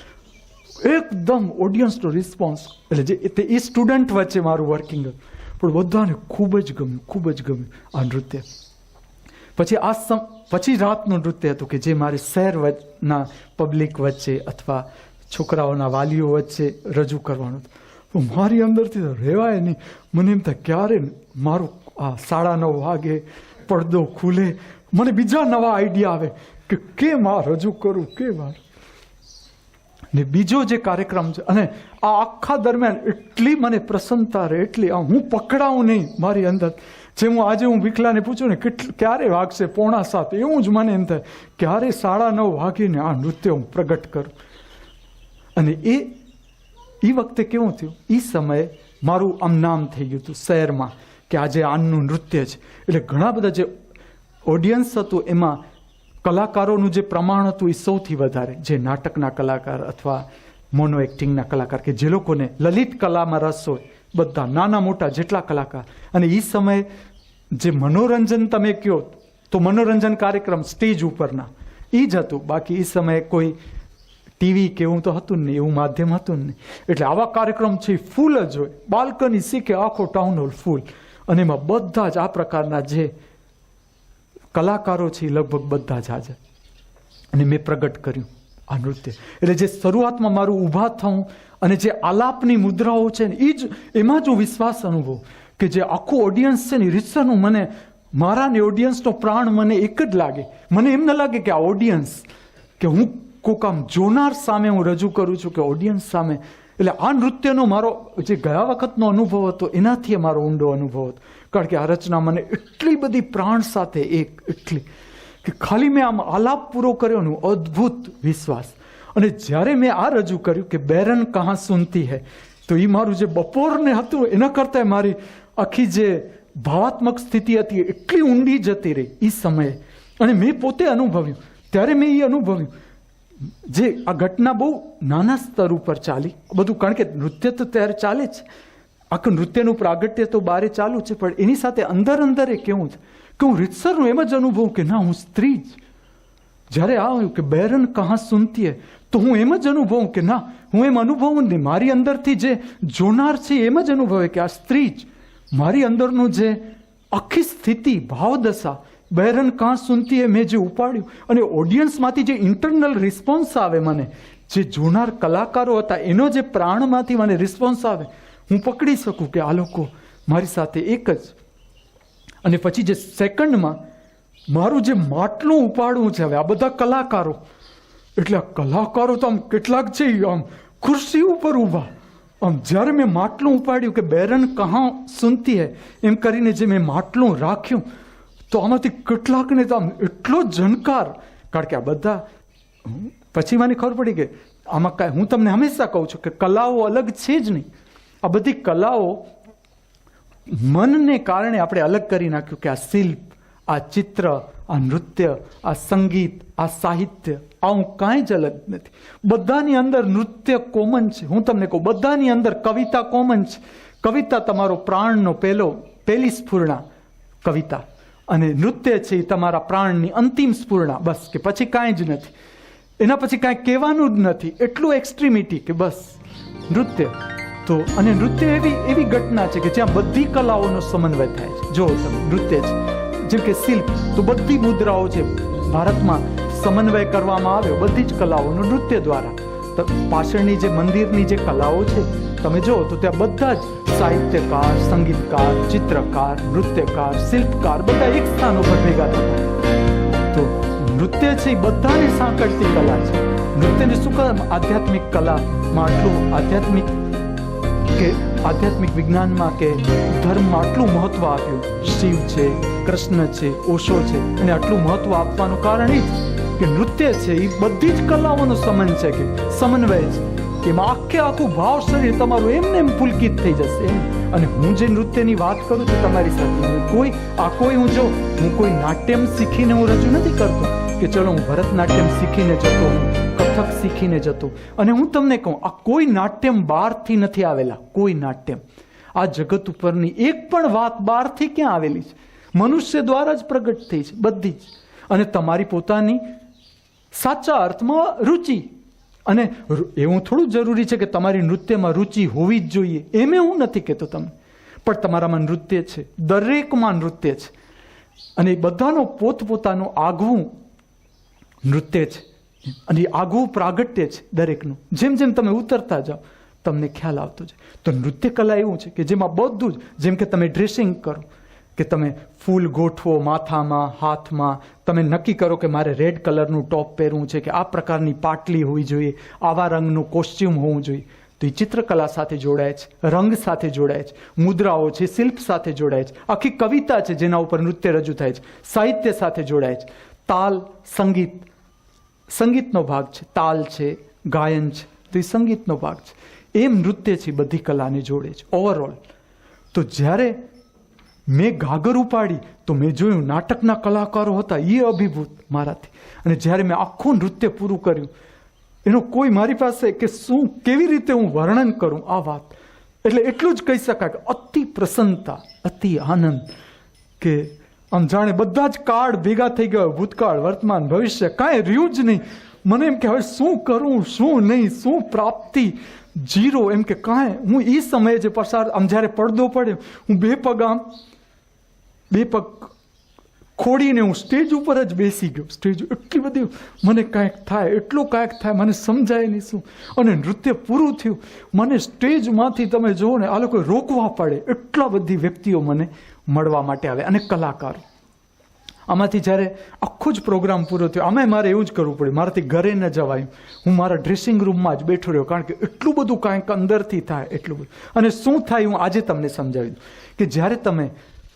એકદમ ઓડિયન્સનો રિસ્પોન્સ, એટલે જે એ સ્ટુડન્ટ વચ્ચે મારું વર્કિંગ હતું, પણ બધાને ખૂબ જ ગમ્યું આ નૃત્ય. પછી રાતનું નૃત્ય હતું કે જે મારે શહેરના પબ્લિક વચ્ચે અથવા છોકરાઓના વાલીઓ વચ્ચે રજૂ કરવાનું હતું. તો મારી અંદરથી તો રહેવાય નહીં, મને એમ થાય ક્યારે મારું આ 9:30 વાગે પડદો ખુલે, મને બીજા નવા આઈડિયા આવે કે કેમ આ રજૂ કરું, કેમ આ. ને બીજો જે કાર્યક્રમ છે, અને આ આખા દરમિયાન એટલી મને પ્રસન્નતા રહે, એટલી હું પકડાવું નહીં મારી અંદર. જેમ આજે હું વિકલાને પૂછું ને ક્યારે વાગશે 6:45, એવું જ મને એમ થાય ક્યારે 9:30 વાગીને આ નૃત્ય હું પ્રગટ કરું. અને એ વખતે કેવું થયું, એ સમયે મારું આમ નામ થઈ ગયું હતું શહેરમાં કે આજે આનું નૃત્ય છે. એટલે ઘણા બધા જે ઓડિયન્સ હતું એમાં કલાકારોનું જે પ્રમાણ હતું એ સૌથી વધારે, જે નાટકના કલાકાર અથવા મોનો એક્ટિંગના કલાકાર, કે જે લોકોને લલિત કલામાં રસ હોય, બધા નાના મોટા જેટલા કલાકાર. અને એ સમયે જે મનોરંજન તમે કહો તો મનોરંજન કાર્યક્રમ સ્ટેજ ઉપરના એ જ હતું. બાકી એ સમયે કોઈ ટીવી કે એવું તો હતું જ નહીં, એવું માધ્યમ હતું જ નહીં. એટલે આવા કાર્યક્રમ છે ફૂલ જ હોય, બાલ્કની શીખે આખો ટાઉન હોલ ફૂલ. અને એમાં બધા જ આ પ્રકારના જે કલાકારો છે લગભગ બધા જ હાજર. અને મેં પ્રગટ કર્યું આ નૃત્ય. એટલે જે શરૂઆતમાં મારું ઊભા થવું અને જે આલાપની મુદ્રાઓ છે ને એ જ, એમાં જ હું વિશ્વાસ અનુભવ કે જે આખું ઓડિયન્સ છે ને રીતસરનું, મને મારા ને ઓડિયન્સનો પ્રાણ મને એક જ લાગે. મને એમ ન લાગે કે આ ઓડિયન્સ, કે હું કોઈક આમ જોનાર સામે હું રજૂ કરું છું કે ઓડિયન્સ સામે. એટલે આ નૃત્યનો મારો જે ગયા વખતનો અનુભવ હતો એનાથી મારો ઊંડો અનુભવ હતો. કારણ કે આ રચના મને એટલી બધી પ્રાણ સાથે એટલી કે ખાલી મેં આમ આલાપ પૂરો કર્યો ને અદ્ભુત વિશ્વાસ. અને જ્યારે મેં આ રજૂ કર્યું કે બેરન કહા સુનતી હે, તો એ મારું જે બપોરને હતું એના કરતાં મારી આખી જે ભાવાત્મક સ્થિતિ હતી એટલી ઊંડી જતી રહી એ સમયે. અને મેં પોતે અનુભવ્યું, ત્યારે મેં એ અનુભવ્યું જે આ ઘટના બહુ નાના સ્તર ઉપર ચાલી બધું, કારણ કે નૃત્ય તો ત્યારે ચાલે જ, આખું નૃત્યનું પ્રાગટ્ય તો બારે ચાલુ છે, પણ એની સાથે અંદર એ કેવું છે કે હું રીતસરનું એમ જ અનુભવું કે ના, હું સ્ત્રી જ. જ્યારે આવ્યું કે બહેરન કહા સુનતી હે, તો હું એમ જ અનુભવું કે ના, હું એમ અનુભવું નહીં, મારી અંદરથી જે જોનાર છે એમ જ અનુભવે કે આ સ્ત્રી જ. મારી અંદરનું જે આખી સ્થિતિ, ભાવદશા, બહેરન કહા સુનતી હે, મેં જે ઉપાડ્યું, અને ઓડિયન્સમાંથી જે ઇન્ટરનલ રિસ્પોન્સ આવે, મને જે જોનાર કલાકારો હતા એનો જે પ્રાણમાંથી મને રિસ્પોન્સ આવે, હું પકડી શકું કે આ લોકો મારી સાથે એક જ. અને પછી જે સેકન્ડમાં મારું જે માટલું ઉપાડવું છે, હવે આ બધા કલાકારો, એટલે આ કલાકારો તો આમ કેટલાક છે આમ ખુરશી ઉપર ઊભા. આમ જ્યારે મેં માટલું ઉપાડ્યું કે બહેરન કહા સુનતી હે એમ કરીને જે મેં માટલું રાખ્યું, તો આમાંથી કેટલાકને તો આમ એટલો જનકાર. કારણ કે આ બધા પછી મને ખબર પડી કે આમાં કાંઈ, હું તમને હંમેશા કહું છું કે કલાઓ અલગ છે જ નહીં. આ બધી કલાઓ મનને કારણે આપણે અલગ કરી નાખ્યું કે આ શિલ્પ, આ ચિત્ર, આ નૃત્ય, આ સંગીત, આ સાહિત્ય, આ હું કાંઈ જ અલગ નથી. બધાની અંદર નૃત્ય કોમન છે. હું તમને કહું, બધાની અંદર કવિતા કોમન છે. કવિતા તમારો પ્રાણનો પહેલી સ્ફૂર્ણા કવિતા, અને નૃત્ય છે એ તમારા પ્રાણની અંતિમ સ્ફૂર્ણા. બસ, કે પછી કાંઈ જ નથી, એના પછી કાંઈ કહેવાનું જ નથી. એટલું એક્સ્ટ્રીમિટી કે બસ નૃત્ય. તો અને નૃત્ય એવી ઘટના છે કે જ્યાં બધી કલાઓનો સમન્વય થાય છે. જો તમે નૃત્ય છે, જેમ કે શિલ્પ, તો બધી મુદ્રાઓ છે ભારતમાં સમન્વય કરવામાં આવ્યો બધી જ કલાઓનો નૃત્ય દ્વારા. તો પાછળની જે મંદિરની જે કલાઓ છે તમે જુઓ તો ત્યાં બધા જ સાહિત્યકાર, સંગીતકાર, ચિત્રકાર, નૃત્યકાર, શિલ્પકાર બધા એક સ્થાન ઉપર ભેગા થતા. તો નૃત્ય છે એ બધાને સાંકળતી કલા છે. નૃત્યને શું કામ આધ્યાત્મિક કલામાં આટલું આધ્યાત્મિક વિજ્ઞાનમાં કે ધર્મમાં આટલું મહત્વ આપ્યું? શિવ છે, કૃષ્ણ છે, ઓશો છે, અને આટલું મહત્વ આપવાનું કારણ એ કે નૃત્ય છે એ બધી જ કલાઓનો સમન્વય છે, કે સમન્વય છે. એમાં આખું ભાવ શરીર તમારું એમને એમ પુલકિત થઈ જશે. અને હું જે નૃત્યની વાત કરું છું તમારી સાથે, હું કોઈ નાટ્યમ શીખીને હું રજૂ નથી કરતો કે ચલો હું ભરતનાટ્યમ શીખીને જતો, હું કથક શીખીને જતો. અને હું તમને કહું, આ કોઈ નાટ્યમ બહારથી નથી આવેલા. કોઈ નાટ્યમ આ જગત ઉપરની એક પણ વાત બહારથી ક્યાં આવેલી છે? મનુષ્ય દ્વારા જ પ્રગટ થઈ છે બધી જ. અને તમારી પોતાની સાચા અર્થમાં રુચિ. અને એવું થોડું જરૂરી છે કે તમારી નૃત્યમાં રુચિ હોવી જ જોઈએ, એમ હું નથી કહેતો તમને, પણ તમારામાં નૃત્ય છે, દરેકમાં નૃત્ય છે. અને એ બધાનો પોતપોતાનું આગવું નૃત્ય છે, અને આગવું પ્રાગટ્ય છે દરેકનું. જેમ જેમ તમે ઉતરતા જાઓ તમને ખ્યાલ આવતો જાય. તો નૃત્ય કલા એવું છે કે જેમાં બધું જ, જેમ કે તમે ડ્રેસિંગ કરો, કે તમે ફૂલ ગોઠવો માથામાં, હાથમાં, તમે નક્કી કરો કે મારે રેડ કલરનું ટોપ પહેરવું છે, કે આ પ્રકારની પાટલી હોવી જોઈએ, આવા રંગનું કોસ્ચ્યુમ હોવું જોઈએ. તો એ ચિત્રકલા સાથે જોડાય છે, રંગ સાથે જોડાય છે, મુદ્રાઓ છે, શિલ્પ સાથે જોડાય છે, આખી કવિતા છે જેના ઉપર નૃત્ય રજૂ થાય છે, સાહિત્ય સાથે જોડાય છે, તાલ, સંગીતનો ભાગ છે, તાલ છે, ગાયન છે, તો એ સંગીતનો ભાગ છે. એમ નૃત્ય છે બધી કલાને જોડે છે ઓવરઓલ. તો જ્યારે મેં ગાગર ઉપાડી તો મેં જોયું નાટકના કલાકારો હતા એ અભિભૂત મારાથી. અને જ્યારે મેં આખું નૃત્ય પૂરું કર્યું, એનો કોઈ મારી પાસે કે શું, કેવી રીતે હું વર્ણન કરું આ વાત. એટલે એટલું જ કહી શકાય કે અતિ પ્રસન્નતા, અતિ આનંદ, કે આમ જાણે બધા જ કાળ ભેગા થઈ ગયા, ભૂતકાળ, વર્તમાન, ભવિષ્ય, કાંઈ રહ્યું જ નહીં. મને એમ કે હવે શું કરું, શું નહીં, શું પ્રાપ્તિ, જીરો. એમ કે કાંઈ, હું એ સમયે જે પસાર, આમ જ્યારે પડદો પડ્યો, હું બે પગ ખોડીને હું સ્ટેજ ઉપર જ બેસી ગયો. સ્ટેજ એટલી બધી મને કાંઈક થાય, એટલું કાંઈક થાય, મને સમજાય નહીં શું. અને નૃત્ય પૂરું થયું, મને સ્ટેજમાંથી તમે જુઓ ને, આ લોકો રોકવા પડે, એટલા બધી વ્યક્તિઓ મને મળવા માટે આવે, અને કલાકારો. આમાંથી જ્યારે આખો જ પ્રોગ્રામ પૂરો થયો, આમાં મારે એવું જ કરવું પડ્યું, મારાથી ઘરે ન જવાયું, હું મારા ડ્રેસિંગ રૂમમાં જ બેઠો રહ્યો, કારણ કે એટલું બધું કાંઈક અંદરથી થાય, એટલું બધું. અને શું થાય હું આજે તમને સમજાવી દઉં, કે જ્યારે તમે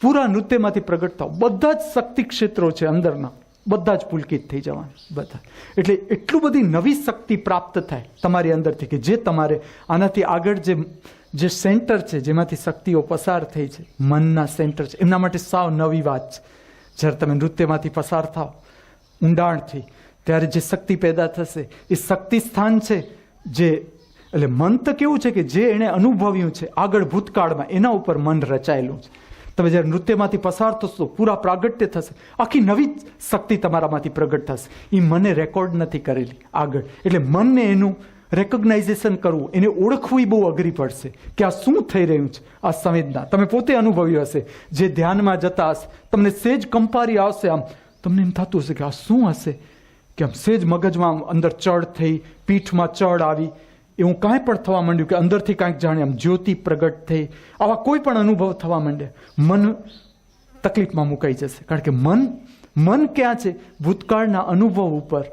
પૂરા નૃત્યમાંથી પ્રગટ થાવ, બધા જ શક્તિ ક્ષેત્રો છે અંદરના, બધા જ પુલકિત થઈ જવાના, બધા. એટલે એટલું બધી નવી શક્તિ પ્રાપ્ત થાય તમારી અંદરથી, કે જે તમારે આનાથી આગળ જે સેન્ટર છે જેમાંથી શક્તિઓ પસાર થઈ છે, મનના સેન્ટર છે, એમના માટે સાવ નવી વાત છે. જ્યારે તમે નૃત્યમાંથી પસાર થાવ ઊંડાણથી, ત્યારે જે શક્તિ પેદા થશે એ શક્તિ સ્થાન છે, જે એટલે મન તો કેવું છે કે જે એણે અનુભવ્યું છે આગળ ભૂતકાળમાં, એના ઉપર મન રચાયેલું છે. તમે જ્યારે નૃત્યમાંથી પસાર થશો પૂરા પ્રાગટ્ય થશે, આખી નવી શક્તિ તમારામાંથી પ્રગટ થશે. એ મને રેકોર્ડ નથી કરેલી આગળ, એટલે મનને એનું રેકોગ્નાઇઝેશન કરવું, એને ઓળખવું એ બહુ અઘરી પડશે કે આ શું થઈ રહ્યું છે. આ સંવેદના તમે પોતે અનુભવ્યું હશે, જે ધ્યાનમાં જતા હશે તમને સેજ કંપારી આવશે, આમ તમને એમ થતું હશે કે આ શું હશે, કે આમ સેજ મગજમાં અંદર ચડ થઈ, પીઠમાં ચડ આવી, એવું કાંઈ પણ થવા માંડ્યું કે અંદરથી કાંઈક જાણે આમ જ્યોતિ પ્રગટ થઈ, આવા કોઈ પણ અનુભવ થવા માંડે, મન તકલીફમાં મુકાઈ જશે. કારણ કે મન ક્યાં છે? ભૂતકાળના અનુભવ ઉપર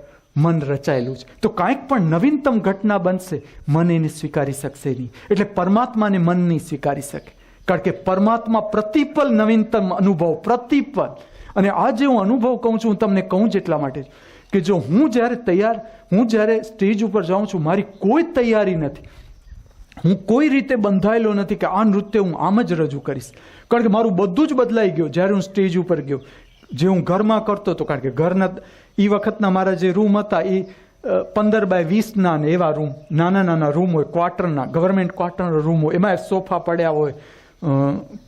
મન રચાયેલું છે. તો કાંઈક પણ નવીનતમ ઘટના બનશે, મન એને સ્વીકારી શકશે નહીં. એટલે પરમાત્માને મન નહીં સ્વીકારી શકે, કારણ કે પરમાત્મા પ્રતિપલ નવીનતમ અનુભવ, પ્રતિપલ. અને આ જે હું અનુભવ કહું છું, હું તમને કહું જ એટલા માટે કે જો હું જ્યારે સ્ટેજ ઉપર જાઉં છું, મારી કોઈ તૈયારી નથી, હું કોઈ રીતે બંધાયેલો નથી કે આ નૃત્ય હું આમ જ રજૂ કરીશ. કારણ કે મારું બધું જ બદલાઈ ગયું જ્યારે હું સ્ટેજ ઉપર ગયો. જે હું ઘરમાં કરતો હતો, કારણ કે ઘરના એ વખતના મારા જે રૂમ હતા એ 15x20 ને એવા રૂમ, નાના નાના રૂમ હોય, ક્વાર્ટરના, ગવર્મેન્ટ ક્વાર્ટરના રૂમ હોય, એમાં સોફા પડ્યા હોય,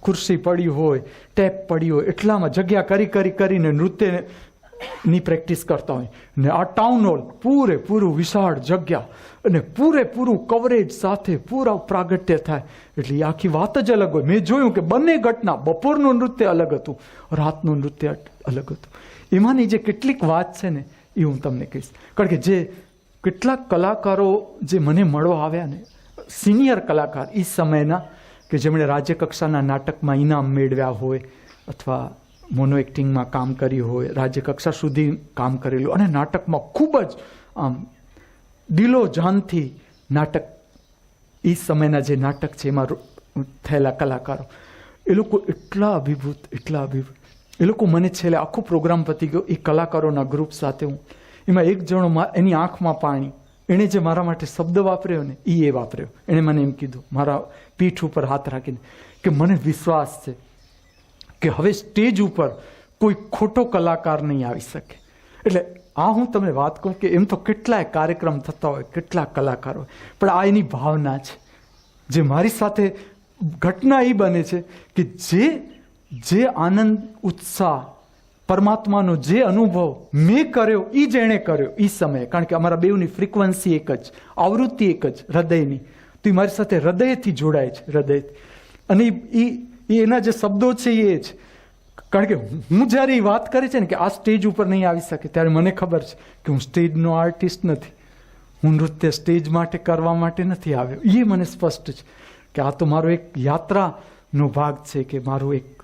ખુરશી પડી હોય, ટેપ પડી હોય, એટલામાં જગ્યા કરીને નૃત્યની પ્રેક્ટિસ કરતા હોય. ને આ ટાઉન હોલ પૂરેપૂરું વિશાળ જગ્યા અને પૂરેપૂરું કવરેજ સાથે પૂરા પ્રાગટ્ય થાય, એટલે એ આખી વાત જ અલગ હોય. મેં જોયું કે બંને ઘટના, બપોરનું નૃત્ય અલગ હતું, રાતનું નૃત્ય અલગ હતું. એમાંની જે કેટલીક વાત છે ને એ હું તમને કહીશ. કારણ કે જે કેટલાક કલાકારો જે મને મળવા આવ્યા ને, સિનિયર કલાકાર એ સમયના, કે જેમણે રાજ્ય કક્ષાના નાટકમાં ઇનામ મેળવ્યા હોય અથવા મોનો એક્ટિંગમાં કામ કર્યું હોય, રાજ્ય કક્ષા સુધી કામ કરેલું, અને નાટકમાં ખૂબ જ આમ દિલો જાનથી નાટક, એ સમયના જે નાટક છે એમાં થયેલા કલાકારો, એ લોકો એટલા અભિભૂત, એ લોકો મને છેલ્લે આખો પ્રોગ્રામ પતી ગયો એ કલાકારોના ગ્રુપ સાથે હું, એમાં એક જણો એની આંખમાં પાણી, એણે જે મારા માટે શબ્દ વાપર્યો ને એ વાપર્યો. એણે મને એમ કીધું મારા પીઠ ઉપર હાથ રાખીને કે મને વિશ્વાસ છે કે હવે સ્ટેજ ઉપર કોઈ ખોટો કલાકાર નહીં આવી શકે. એટલે આ હું તમને વાત કહું કે એમ તો કેટલાય કાર્યક્રમ થતા હોય, કેટલા કલાકાર હોય, પણ આ એની ભાવના છે. જે મારી સાથે ઘટના એ બને છે કે જે આનંદ, ઉત્સાહ, પરમાત્માનો જે અનુભવ મેં કર્યો એ જ એણે કર્યો એ સમયે. કારણ કે અમારા બેઉની ફ્રીક્વન્સી એક જ, આવૃત્તિ એક જ હૃદયની, તો એ મારી સાથે હૃદયથી જોડાય છે, હૃદયથી. અને એ એના જે શબ્દો છે એ જ. કારણ કે હું જ્યારે એ વાત કરી છે ને કે આ સ્ટેજ ઉપર નહીં આવી શકે, ત્યારે મને ખબર છે કે હું સ્ટેજનો આર્ટિસ્ટ નથી, હું નૃત્ય સ્ટેજ માટે કરવા માટે નથી આવ્યો. એ મને સ્પષ્ટ છે કે આ તો મારો એક યાત્રાનો ભાગ છે, કે મારું એક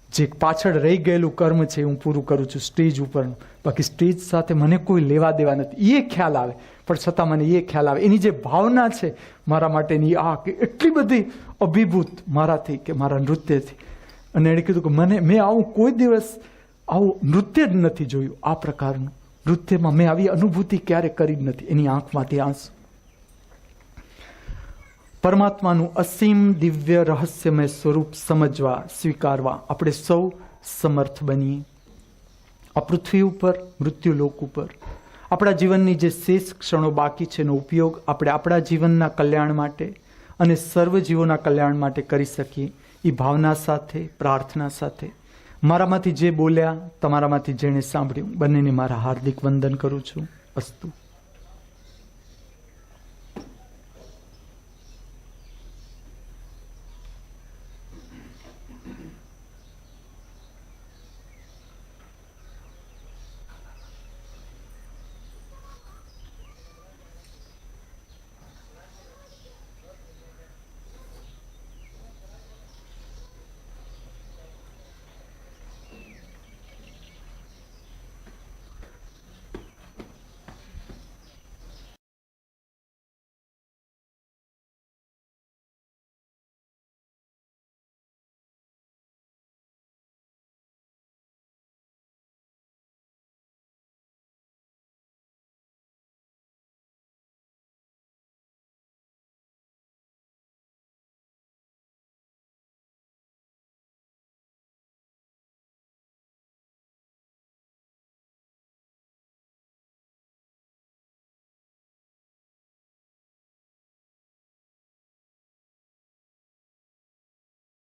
જે પાછળ રહી ગયેલું કર્મ છે હું પૂરું કરું છું સ્ટેજ ઉપરનું. બાકી સ્ટેજ સાથે મને કોઈ લેવા દેવા નથી. એ ખ્યાલ આવે, પણ છતાં મને એ ખ્યાલ આવે એની જે ભાવના છે મારા માટેની, આ કે એટલી બધી અભિભૂત મારાથી, કે મારા નૃત્યથી. અને એણે કીધું કે મેં આવું કોઈ દિવસ આવું નૃત્ય જ નથી જોયું, આ પ્રકારનું નૃત્યમાં મેં આવી અનુભૂતિ ક્યારે કરી જ નથી. એની આંખમાંથી આંસુ. પરમાત્માનું અસીમ દિવ્ય રહસ્યમય સ્વરૂપ સમજવા, સ્વીકારવા આપણે સૌ સમર્થ બનીએ. આ પૃથ્વી ઉપર, મૃત્યુલોક ઉપર આપણા જીવનની જે શેષ ક્ષણો બાકી છે એનો ઉપયોગ આપણે આપણા જીવનના કલ્યાણ માટે અને સર્વ જીવોના કલ્યાણ માટે કરી શકીએ. એ ભાવના સાથે, પ્રાર્થના સાથે મારામાંથી જે બોલ્યા, તમારામાંથી જેણે સાંભળ્યું, બંનેને મારા હાર્દિક વંદન કરું છું. અસ્તુ.